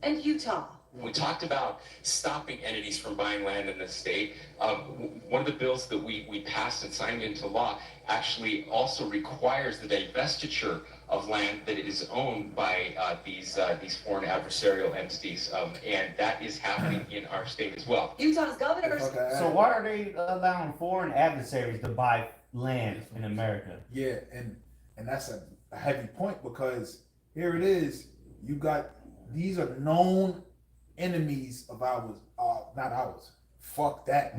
And Utah. We talked about stopping entities from buying land in the state. One of the bills that we passed and signed into law actually also requires the divestiture of land that is owned by these foreign adversarial entities, and that is happening in our state as well. Utah's governors. So why are they allowing foreign adversaries to buy land in America? Yeah, and that's a heavy point, because here it is. You got, these are known enemies of ours, not ours. Fuck that.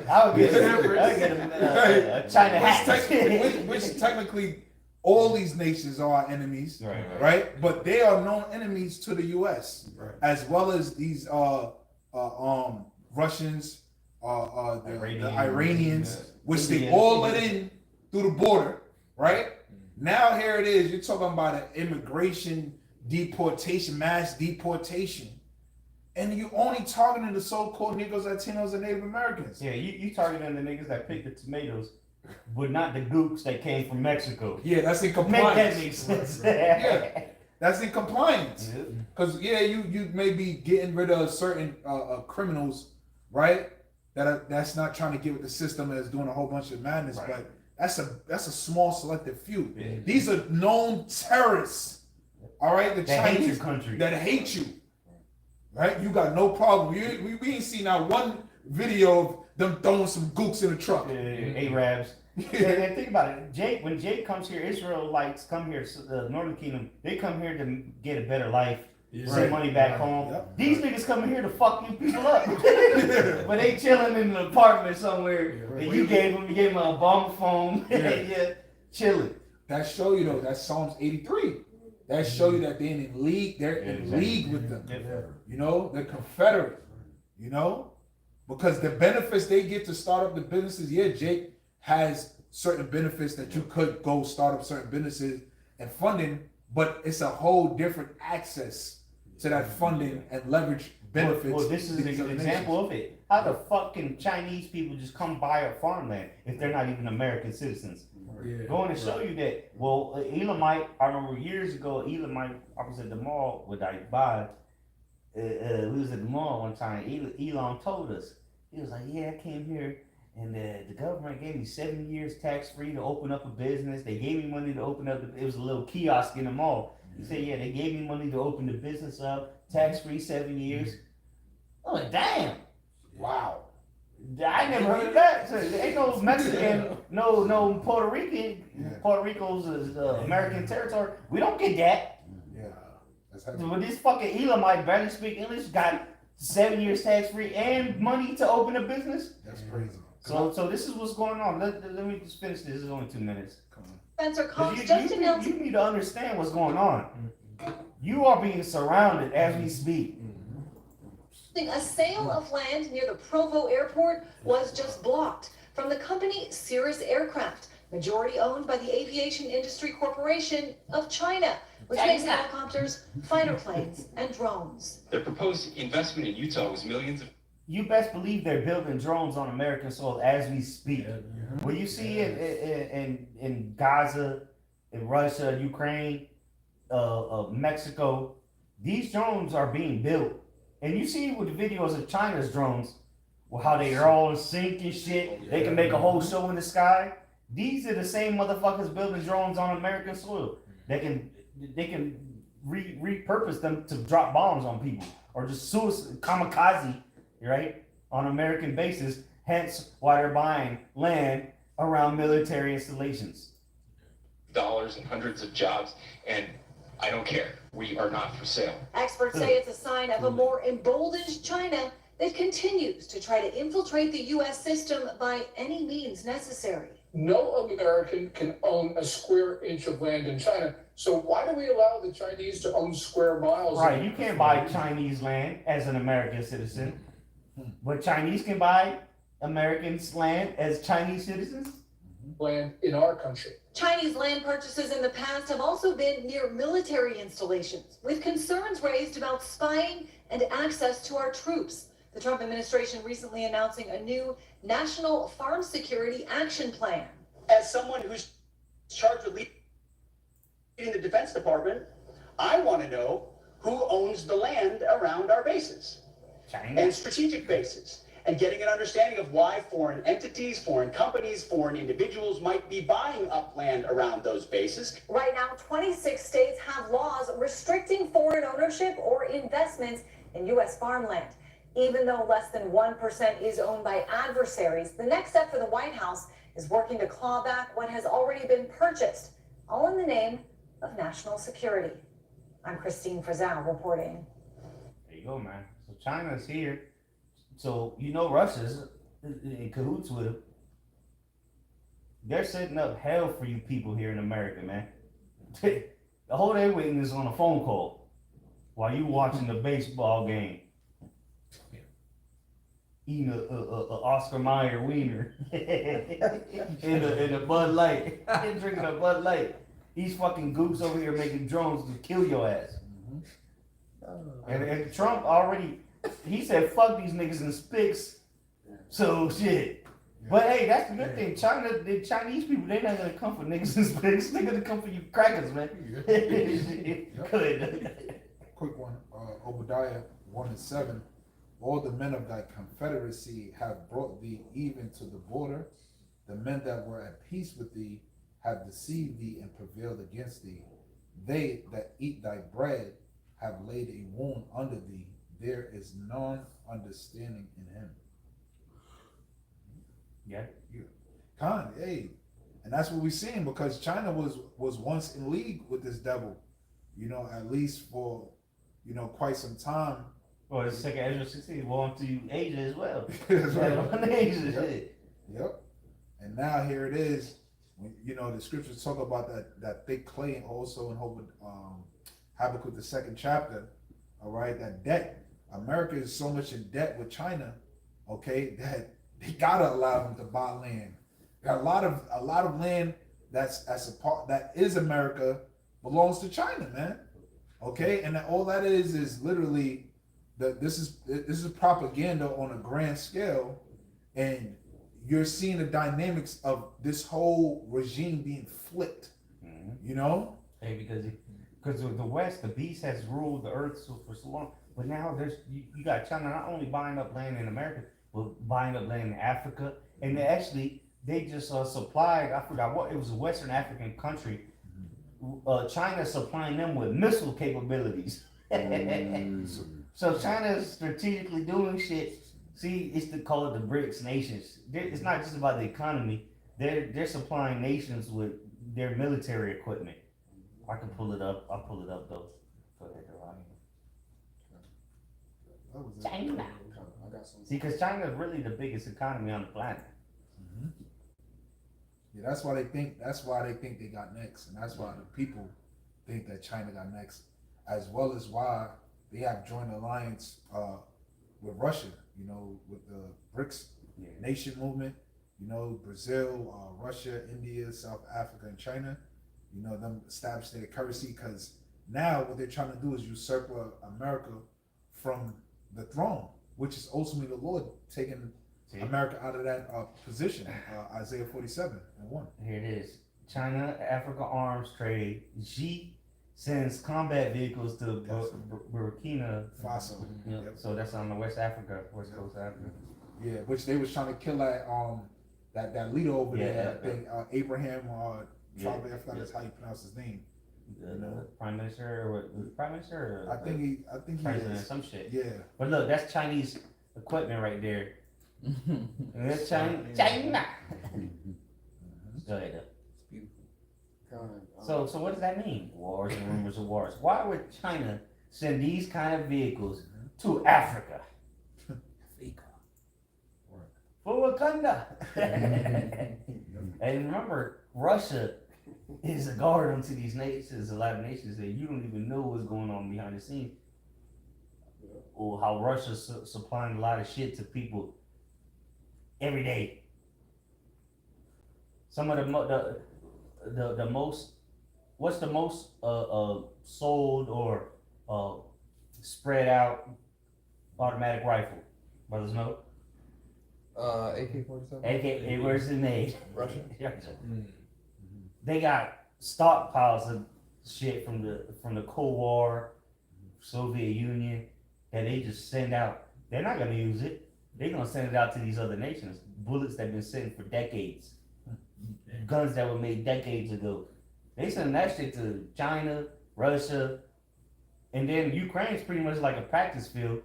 I'll get a China hat. Which technically all these nations are our enemies, right? But they are known enemies to the U.S. as well as these Russians, the Iranians, which they Indians. all let in through the border, right? Now here it is. You're talking about an immigration deportation, mass deportation, and you only targeting the so-called Negroes, Latinos, and Native Americans. Yeah, you targeting the niggas that picked the tomatoes, but not the gooks that came from Mexico. Yeah, that's in Make compliance. that make sense. Yeah, that's in compliance. Because you may be getting rid of certain criminals, right? That's not trying to get with the system and is doing a whole bunch of madness, Right. but that's a small selective few. Yeah. These are known terrorists. All right, the That hate your Chinese country. that hate you. Right, you got no problem. We ain't seen not one video of them throwing some gooks in the truck. Arabs. And think about it. When Jake comes here, Israelites come here, the Northern Kingdom, they come here to get a better life, send Right. money back home. Yep. These niggas coming here to fuck you people up. But they chilling in an apartment somewhere, and you gave them an Obama phone. Yeah, chilling. That show you though. That's Psalms 83. That show you that they're in league. They're in league with them. You know, they're confederate. You know, because the benefits they get to start up the businesses. Yeah, Jake has certain benefits that you could go start up certain businesses and funding, but it's a whole different access to that funding and leverage benefits. Well, this is an example of it. How the fucking Chinese people just come buy our farmland if they're not even American citizens? Going to show you that. Well, Elamite, I remember years ago, Elamite, I was at the mall with Ike. We was at the mall one time. Elon told us, he was like, yeah, I came here and the government gave me 7 years tax free to open up a business. They gave me money to open up, it was a little kiosk in the mall. He said, yeah, they gave me money to open the business up, tax free 7 years. I'm like, damn. Wow. I never heard of that. So there ain't no Mexican, no Puerto Rican. Puerto Rico's American territory. We don't get that. Yeah. That's But this fucking Elamite barely speak English, got 7 years tax free and money to open a business. That's crazy. So this is what's going on. Let me just finish this. This is only 2 minutes. Spencer 'Cause Cox just announced you need to understand what's going on. You are being surrounded as we speak. a sale of land near the Provo airport was just blocked from the company Cirrus Aircraft, majority owned by the Aviation Industry Corporation of China, which makes helicopters, fighter planes, and drones. The proposed investment in Utah was millions of. You best believe they're building drones on American soil as we speak. When you see it in Gaza, in Russia, Ukraine, Mexico, these drones are being built. And you see with the videos of China's drones, well, how they are all in sync and shit. They can make a whole show in the sky. These are the same motherfuckers building drones on American soil. They can repurpose them to drop bombs on people or just suicide, kamikaze, right, on American bases. Hence why they're buying land around military installations. Dollars and hundreds of jobs, and I don't care. We are not for sale. Experts say it's a sign of a more emboldened China that continues to try to infiltrate the U.S. system by any means necessary. No American can own a square inch of land in China. So why do we allow the Chinese to own square miles? Right, you can't buy Chinese land as an American citizen, but Chinese can buy Americans' land as Chinese citizens? Land in our country. Chinese land purchases in the past have also been near military installations, with concerns raised about spying and access to our troops. The Trump administration recently announcing a new National Farm Security Action Plan. As someone who's charged with leading the Defense Department, I want to know who owns the land around our bases China. and strategic bases, and getting an understanding of why foreign entities, foreign companies, foreign individuals might be buying up land around those bases. Right now, 26 states have laws restricting foreign ownership or investments in U.S. farmland. Even though less than 1% is owned by adversaries, the next step for the White House is working to claw back what has already been purchased, all in the name of national security. I'm Christine Frizzell reporting. There you go, man. So China's here. So, you know, Russia's in cahoots with them. They're setting up hell for you people here in America, man. The whole day waiting is on a phone call while you watching the baseball game. eating a Oscar Mayer wiener in a Bud Light, drinking a Bud Light. These fucking gooks over here making drones to kill your ass. And Trump already, he said, fuck these niggas in spics. So shit. But hey, that's the good thing. China, the Chinese people, they're not gonna come for niggas in spics. They're gonna come for you crackers, man. Good. Quick one, Obadiah 1:7. All the men of thy confederacy have brought thee even to the border. The men that were at peace with thee have deceived thee and prevailed against thee. They that eat thy bread have laid a wound under thee. There is none understanding in him. Yeah. Con, hey, and that's what we're seeing, because China was once in league with this devil, you know, at least for, you know, quite some time. Well, the second Ezra 16 belong to Asia as well. That's right. Asia Yep. shit. Yep. And now here it is. When, you know, the scriptures talk about that thick clay, and also in Habakkuk the 2nd chapter. All right, that debt. America is so much in debt with China, okay, that they gotta allow them to buy land. Got a lot of land that is America belongs to China, man. Okay, and all that is literally this is propaganda on a grand scale, and you're seeing the dynamics of this whole regime being flipped. You know? Hey, because the West, the beast has ruled the earth for so long, but now you got China not only buying up land in America, but buying up land in Africa, and they just supplied, I forgot what, it was a Western African country. China supplying them with missile capabilities. So China is strategically doing shit. See, it's to call it the BRICS nations. It's not just about the economy. They're supplying nations with their military equipment. I can pull it up. I'll pull it up though. China. See, because China is really the biggest economy on the planet. Yeah, that's why they think they got next, and that's why the people think that China got next, as well as why they have joined alliance with Russia. You know, with the BRICS nation movement. You know, Brazil, Russia, India, South Africa, and China. You know, them established their currency, because now what they're trying to do is usurp America from the throne, which is ultimately the Lord taking America out of that position. Isaiah 47:1. Here it is. China, Africa arms trade. Xi sends combat vehicles to Burkina Faso. Yep. So that's on the West Coast of Africa. Yeah, which they was trying to kill that leader over there. I think Abraham. I forgot that's how you pronounce his name. Prime Minister or what? Prime Minister? Or, I think he president is. or some shit. Yeah. But look, that's Chinese equipment right there. That's China. Go ahead. It's beautiful. So what does that mean? Wars and rumors of wars. Why would China send these kind of vehicles to Africa? For Wakanda. And remember, Russia is a guard unto these nations, a lot of nations that you don't even know what's going on behind the scenes. Or how Russia's supplying a lot of shit to people every day. Some of the most, what's the most sold or spread out automatic rifle? Brothers know? AK-47. AK, where's it made? Russia. They got stockpiles of shit from the Cold War, Soviet Union, that they just send out. They're not gonna use it. They're gonna send it out to these other nations. Bullets that have been sitting for decades. Guns that were made decades ago. They send that shit to China, Russia, and then Ukraine's pretty much like a practice field.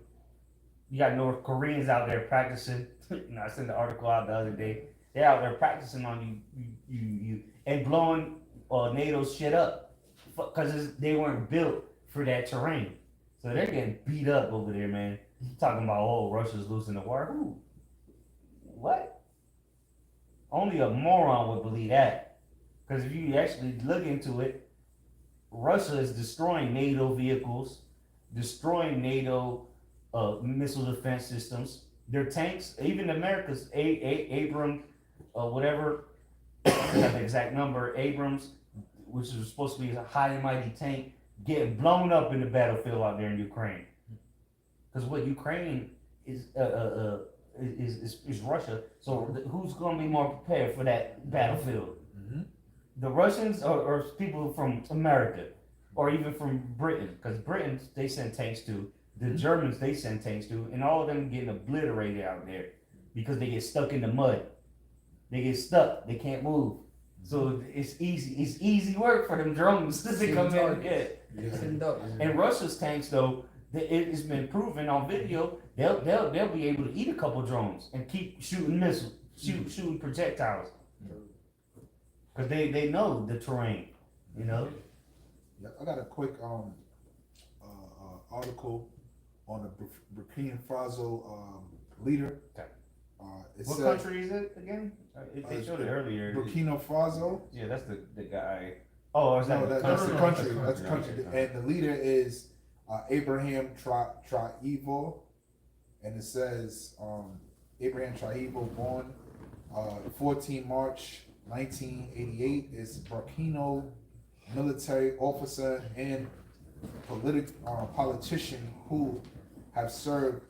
You got North Koreans out there practicing. I sent the article out the other day. They're out there practicing on you and blowing NATO's shit up because they weren't built for that terrain. So they're getting beat up over there, man. Talking about, Russia's losing the war. Who? What? Only a moron would believe that. Because if you actually look into it, Russia is destroying NATO vehicles, destroying NATO missile defense systems, their tanks, even America's Abram, whatever, I forgot the exact number, Abrams, which is supposed to be a high and mighty tank, getting blown up in the battlefield out there in Ukraine. Because what Ukraine is Russia. So who's going to be more prepared for that battlefield? Mm-hmm. The Russians or people from America, or even from Britain? Because Britain they send tanks to. The Germans they send tanks to, and all of them getting obliterated out there because they get stuck in the mud. They get stuck. They can't move. So it's easy work for them drones to come in. Yeah. And Russia's tanks though, it's been proven on video. They'll be able to eat a couple drones and keep shooting missiles, shooting projectiles, because they know the terrain. You know. Yeah, I got a quick article on the Burkina Faso leader. What country is it again? They showed it earlier. Burkina Faso. Yeah, that's the guy. Oh, is that no, that's the country. That's the country. And the leader is Abraham Traoré, and it says Abraham Traoré, born 14 March 1988, is Burkina military officer and politician who have served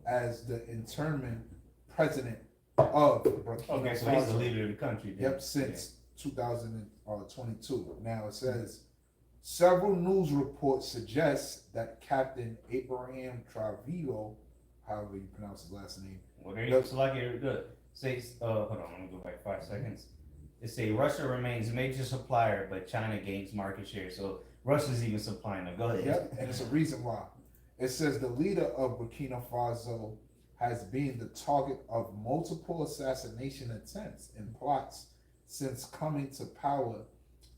as the interim president of Burkina Faso. Okay, so he's the leader of the country. Yep, since 2022. Now it says several news reports suggest that Captain Abraham Traoré, however you pronounce his last name. Well, there you go. So like it good. Says hold on, let me go back 5 seconds. It say Russia remains major supplier, but China gains market share. So Russia's even supplying them. Go ahead. Yep, and it's a reason why. It says the leader of Burkina Faso has been the target of multiple assassination attempts and plots since coming to power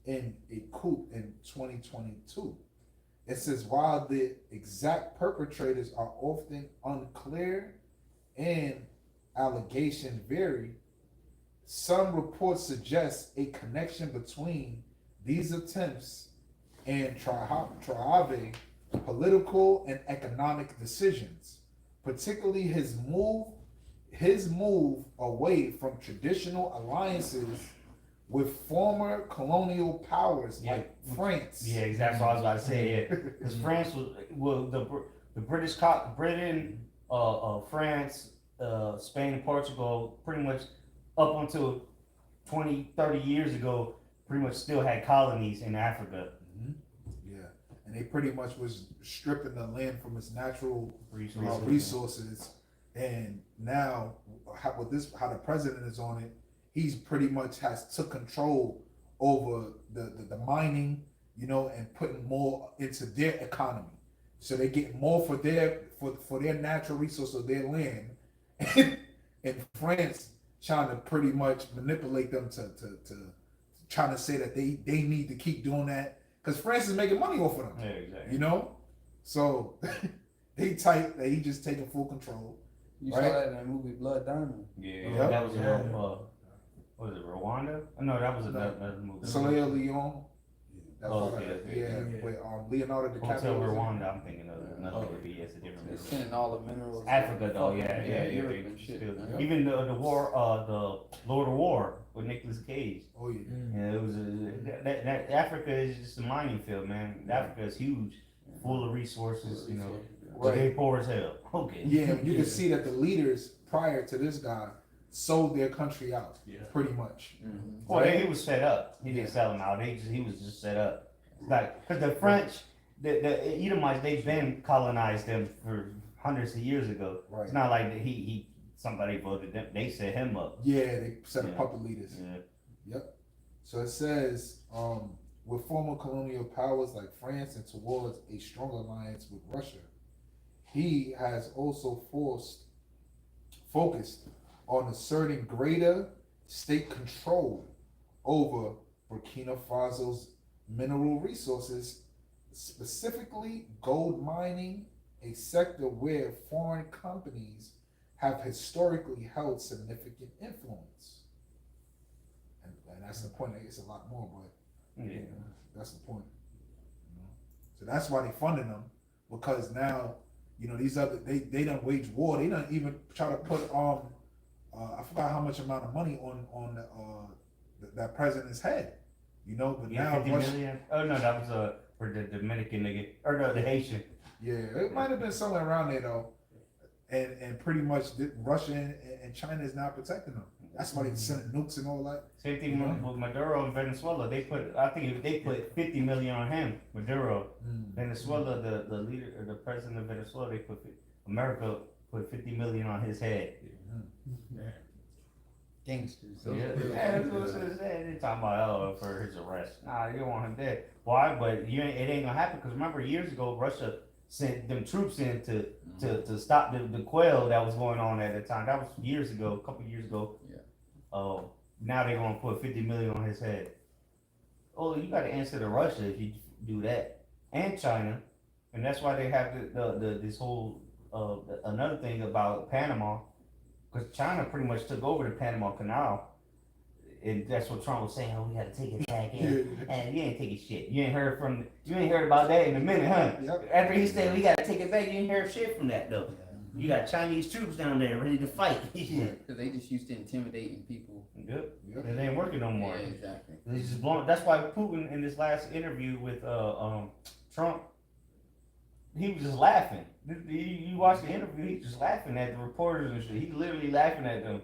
in a coup in 2022. It says while the exact perpetrators are often unclear and allegations vary, some reports suggest a connection between these attempts and Traoré political and economic decisions, particularly his move away from traditional alliances with former colonial powers like France. Yeah, exactly what I was about to say. Yeah, because France was the Britain, France, Spain, and Portugal, pretty much up until 20, 30 years ago, pretty much still had colonies in Africa. Yeah, and they pretty much was stripping the land from its natural resources. And now, how the president is on it, he's pretty much took control over the mining, and putting more into their economy. So they get more for their natural resource of their land, and France trying to pretty much manipulate them to trying to say that they need to keep doing that because France is making money off of them. Yeah, exactly. So they tight that he just taking full control. You saw that in that movie Blood Diamond. Yeah, that was what was it, Rwanda? No, that was another movie. Soleil Leone. Yeah. With Leonardo DiCaprio. Hotel Rwanda, I'm thinking of another movie. It's a different movie. They're sending all the minerals. Africa though, yeah. Europe and shit. Even the war, the Lord of War with Nicolas Cage. Oh yeah. Yeah, it was that Africa is just a mining field, man. Africa is huge, full of resources. But they poor as hell. Okay. Yeah, you can see that the leaders prior to this guy sold their country out, pretty much. Mm-hmm. Well, he was set up. He didn't sell them out. He was just set up. Like, because the French, the Edomites, they've been colonized them for hundreds of years ago. Right. It's not like somebody voted them. They set him up. Yeah, they set up puppet leaders. Yeah. Yep. So it says, with former colonial powers like France and towards a strong alliance with Russia, he has also focused on asserting greater state control over Burkina Faso's mineral resources, specifically gold mining, a sector where foreign companies have historically held significant influence. And that's the point. It's a lot more, but that's the point. So that's why they funding them, because now You know, these other they don't wage war. They don't even try to put I forgot how much amount of money on that president's head. You know, but Yeah, now 50 Russia, million. Oh no, that was for the Dominican nigga or no, the Haitian. yeah, it might have been somewhere around there though, and pretty much Russia and China is now protecting them. That's why they sending nukes and all that. Same thing with Maduro in Venezuela. I think they put 50 million on him. Maduro, Venezuela, the leader or the president of Venezuela, America put 50 million on his head. Gangsters. Yeah, that's what it said. They talking about for his arrest. Nah, you don't want him dead. Why? But it ain't gonna happen because remember years ago Russia sent them troops in to stop the quail that was going on at the time. That was years ago, a couple years ago. Yeah. Now they're gonna put 50 million on his head. Oh, you got to answer to Russia if you do that, and China, and that's why they have this whole another thing about Panama. Because China pretty much took over the Panama Canal, and that's what Trump was saying. Oh, we got to take it back in, and you ain't taking shit. You ain't heard about that in a minute, huh? Yep. After he said we got to take it back, you ain't heard shit from that though. You got Chinese troops down there ready to fight. Because they just used to intimidating people. Yep. It ain't working no more. Yeah, exactly. They just blowing. That's why Putin in this last interview with Trump, he was just laughing. You watch the interview, he's just laughing at the reporters and shit. He's literally laughing at them.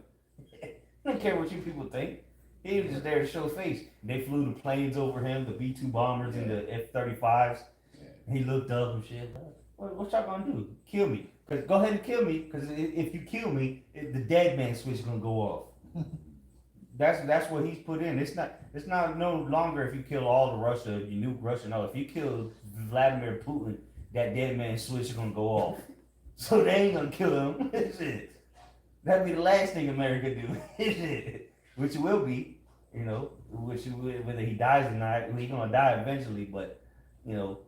He don't care what you people think. He was just there to show face. They flew the planes over him, the B-2 bombers and the F-35s. Yeah. He looked up and shit. What y'all gonna do? Kill me? Cause go ahead and kill me. Cause if you kill me, the dead man switch gonna go off. That's what he's put in. It's not no longer if you kill all the Russia, you nuke Russia. No, if you kill Vladimir Putin, that dead man switch is gonna go off. So they ain't gonna kill him. Shit. That'd be the last thing America do. Shit. Which it will be, you know, whether he dies or not, he's gonna die eventually, but you know,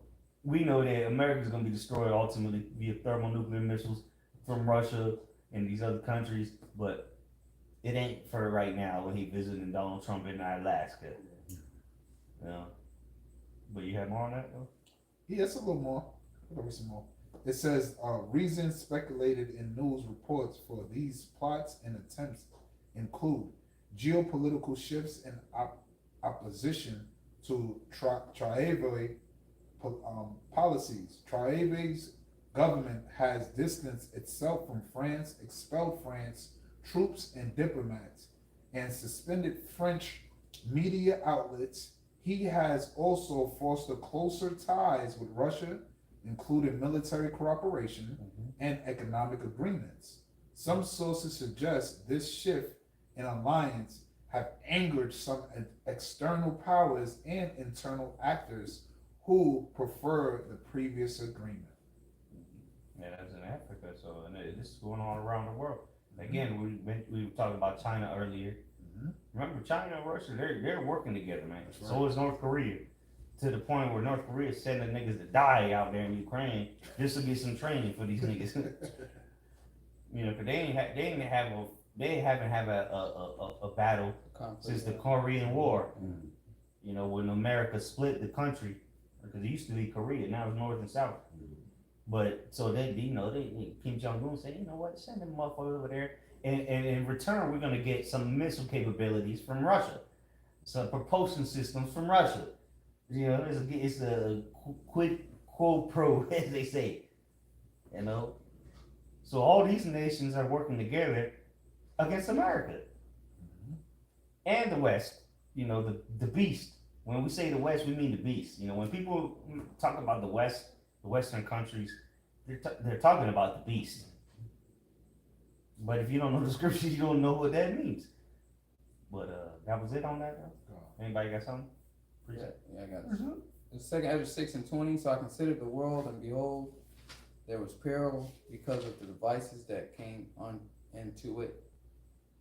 we know that America's gonna be destroyed ultimately via thermonuclear missiles from Russia and these other countries, but it ain't for right now when he visiting Donald Trump in Alaska. You know. But you have more on that though? Yeah, it's a little more. Let me some more. It says reasons speculated in news reports for these plots and attempts include geopolitical shifts and opposition to Traoré policies. Traoré's government has distanced itself from France, expelled France troops and diplomats, and suspended French media outlets. He has also fostered closer ties with Russia, including military cooperation and economic agreements. Some sources suggest this shift in alliance have angered some external powers and internal actors who prefer the previous agreement. Yeah, that's in Africa, so and this is going on around the world. Again, we were talking about China earlier. Remember, China and Russia, they're working together, man. Right. So is North Korea, to the point where North Korea is sending niggas to die out there in Ukraine just to get some training for these niggas. You know, cause they haven't had a battle since the Korean War. You know, when America split the country, because it used to be Korea, now it's North and South. But so they Kim Jong-un said, you know what, send them motherfuckers over there. And in return, we're gonna get some missile capabilities from Russia, some propulsion systems from Russia. You know, it's a quid quo pro, as they say. You know, so all these nations are working together against America and the West. You know, the beast. When we say the West, we mean the beast. You know, when people talk about the West, the Western countries, they're talking about the beast. But if you don't know the scriptures, you don't know what that means. But that was it on that. Anybody got something? Yeah, I got it. The second Ezra 6:20. So I considered the world, and behold, there was peril because of the devices that came into it.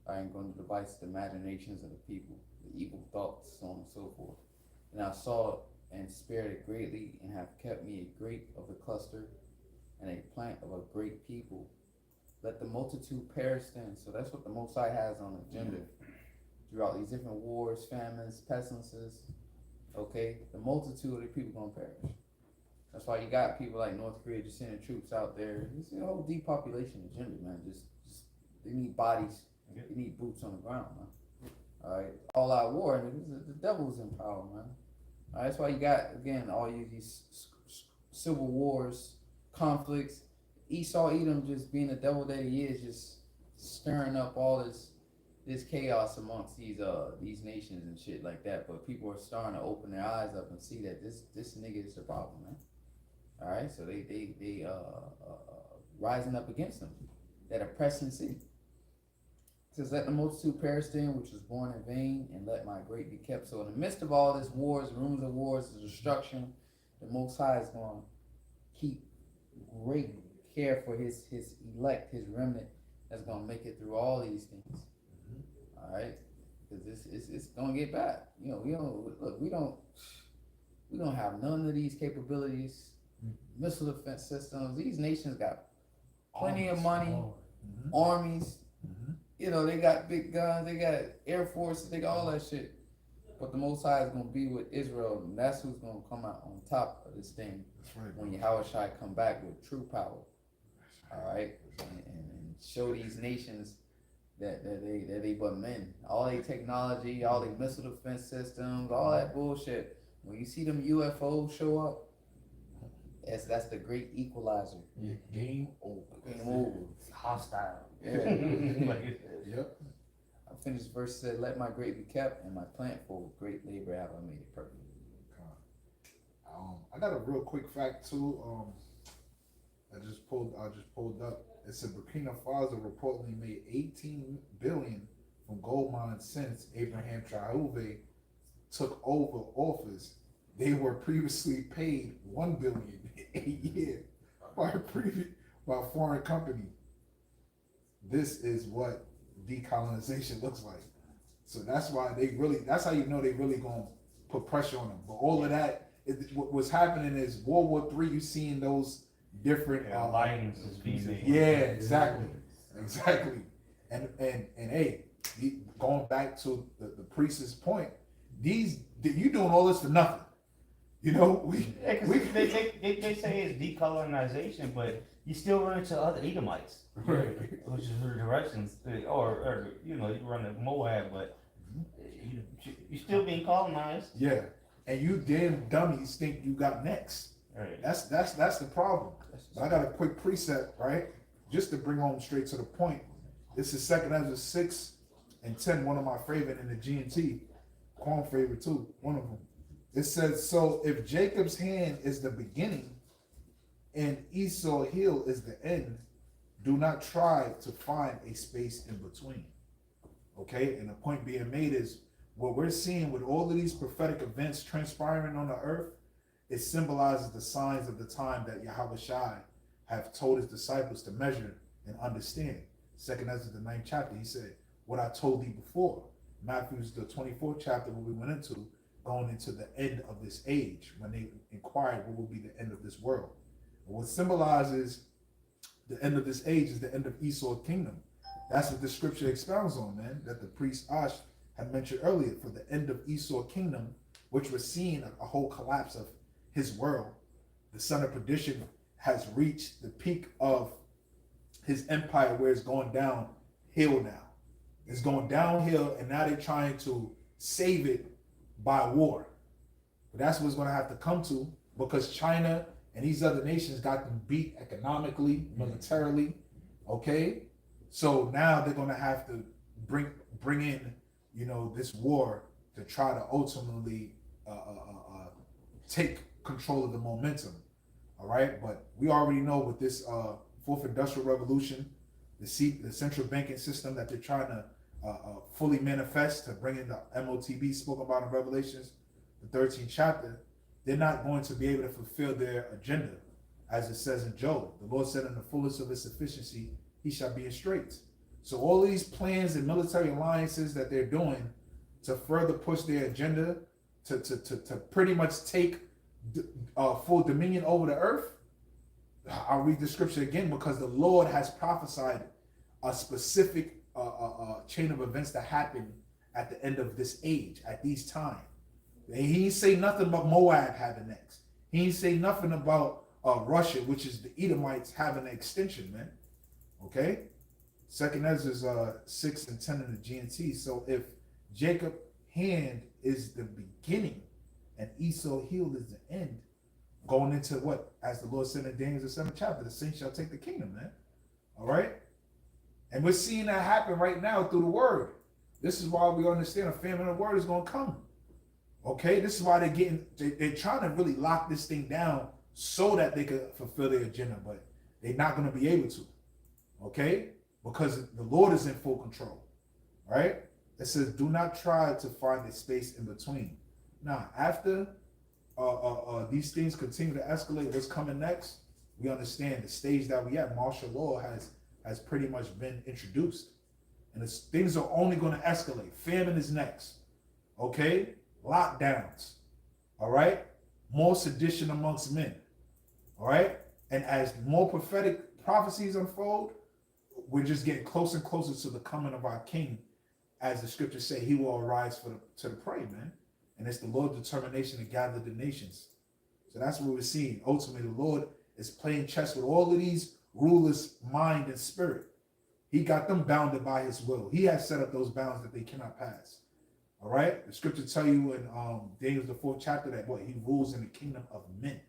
I am going to devise the imaginations of the people, the evil thoughts, so on and so forth. And I saw it and spared it greatly, and have kept me a grape of the cluster, and a plant of a great people. Let the multitude perish then. So that's what the Most High has on the agenda. Throughout these different wars, famines, pestilences, okay, the multitude of the people gonna perish. That's why you got people like North Korea just sending troops out there. It's a whole depopulation agenda, man. Just they need bodies. They need boots on the ground, man. All right, all out war, and the devil's in power, man. All right, that's why you got again all these civil wars, conflicts. Esau Edom just being the devil that he is, just stirring up all this chaos amongst these nations and shit like that. But people are starting to open their eyes up and see that this nigga is the problem, man. All right, so they rising up against them, that oppressing city. It says, let the multitude perish then, which was born in vain, and let my great be kept. So in the midst of all this wars, rumors of wars, the destruction, the Most High is going to keep great care for his elect, his remnant, that's going to make it through all these things. All right, because it's going to get bad. You know, we don't have none of these capabilities, missile defense systems. These nations got plenty of money, armies. You know, they got big guns, they got air forces, they got all that shit. But the Most High is going to be with Israel, and that's who's going to come out on top of this thing when Yahushua come back with true power. All right, and show these nations that they but men. All their technology, all their missile defense systems, all that bullshit. When you see them UFOs show up, that's the great equalizer. Game over. Game over. It's hostile. Yeah. Yep. I finished verse said, let my grape be kept, and my plant for with great labor have I made it perfect. I got a real quick fact too. I just pulled up. It said Burkina Faso reportedly made 18 billion from gold mines since Abraham Traore took over office. They were previously paid 1 billion a year by a foreign company. This is what decolonization looks like. So that's why that's how you know they really gonna put pressure on them. But all of that, what's happening is World War III, you seeing those different alliances being made. Yeah, exactly. And hey, going back to the priest's point, you doing all this for nothing. You know, they say it's decolonization, but you still run into other Edomites, right? Which is the directions, or you know, you run into Moab, but you're still being colonized. Yeah, and you damn dummies think you got next. Right. That's the problem. But I got a quick precept, right? Just to bring home straight to the point. This is 2 Ezra 6 and 10, one of my favorite in the G&T. Quan favorite too, one of them. It says, so if Jacob's hand is the beginning and Esau's heel is the end, do not try to find a space in between. Okay, and the point being made is what we're seeing with all of these prophetic events transpiring on the earth, it symbolizes the signs of the time that Yahushua have told his disciples to measure and understand. 2 Ezra the 9th chapter, he said, what I told thee before. Matthew's the 24th chapter, what we went into, going into the end of this age, when they inquired what will be the end of this world. And what symbolizes the end of this age is the end of Esau's kingdom. That's what the scripture expounds on, man, that the priest Ash had mentioned earlier, for the end of Esau's kingdom, which was seeing a whole collapse of his world. The son of perdition has reached the peak of his empire, where it's going downhill now. It's going downhill, and now they're trying to save it by war. But that's what's going to have to come to, because China and these other nations got them beat economically, militarily. Okay, so now they're going to have to bring in, you know, this war to try to ultimately take control of the momentum. All right, but we already know with this fourth industrial revolution, the central banking system that they're trying to fully manifest to bring in the MOTB spoken about in Revelations, the 13th chapter, they're not going to be able to fulfill their agenda. As it says in Job, the Lord said, in the fullness of his sufficiency, he shall be in straits. So all these plans and military alliances that they're doing to further push their agenda, to pretty much take full dominion over the earth. I'll read the scripture again, because the Lord has prophesied a specific chain of events that happen at the end of this age, at these times. And he didn't say nothing about Moab having next. He ain't say nothing about Russia, which is the Edomites having an extension, man. Okay? Second Ezra 6 and 10 in the GNT. So if Jacob's hand is the beginning and Esau's heel is the end, going into what? As the Lord said in Daniel the 7th chapter, the saints shall take the kingdom, man. All right? And we're seeing that happen right now through the word. This is why we understand a famine of the word is going to come. Okay? This is why they're trying to really lock this thing down so that they could fulfill their agenda, but they're not going to be able to. Okay? Because the Lord is in full control. All right? It says, do not try to find a space in between. Now, after these things continue to escalate, what's coming next, we understand the stage that we at. Martial law has pretty much been introduced. And things are only going to escalate. Famine is next. Okay? Lockdowns. All right? More sedition amongst men. All right? And as more prophetic prophecies unfold, we're just getting closer and closer to the coming of our King. As the scriptures say, he will arise to the prey, man. And it's the Lord's determination to gather the nations. So that's what we're seeing. Ultimately, the Lord is playing chess with all of these rulers' mind and spirit. He got them bounded by his will. He has set up those bounds that they cannot pass. All right? The scripture tell you in Daniel the 4th chapter that what? He rules in the kingdom of men.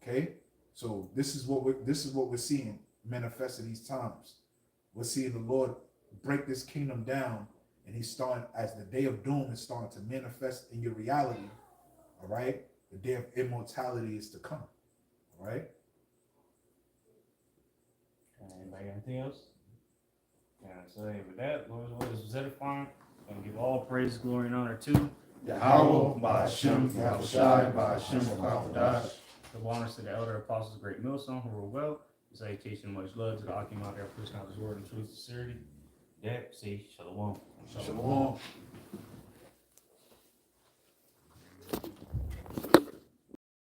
Okay? So this is what we're seeing manifest in these times. We're seeing the Lord break this kingdom down, and he's starting, as the day of doom is starting to manifest in your reality. All right? The day of immortality is to come. All right? Anybody got anything else? Yeah, so with that, Lord is edifying. Gonna give all praise, glory, and honor to Yahweh, Ba'ashem, Yahushai, Ba'ashem, Ba'adash. the honors to the elder apostles, great millstone, who were well. Salutation, much love to the Akim out there, pushing out his word and truth, sincerity. Yeah, say shalom. Shalom.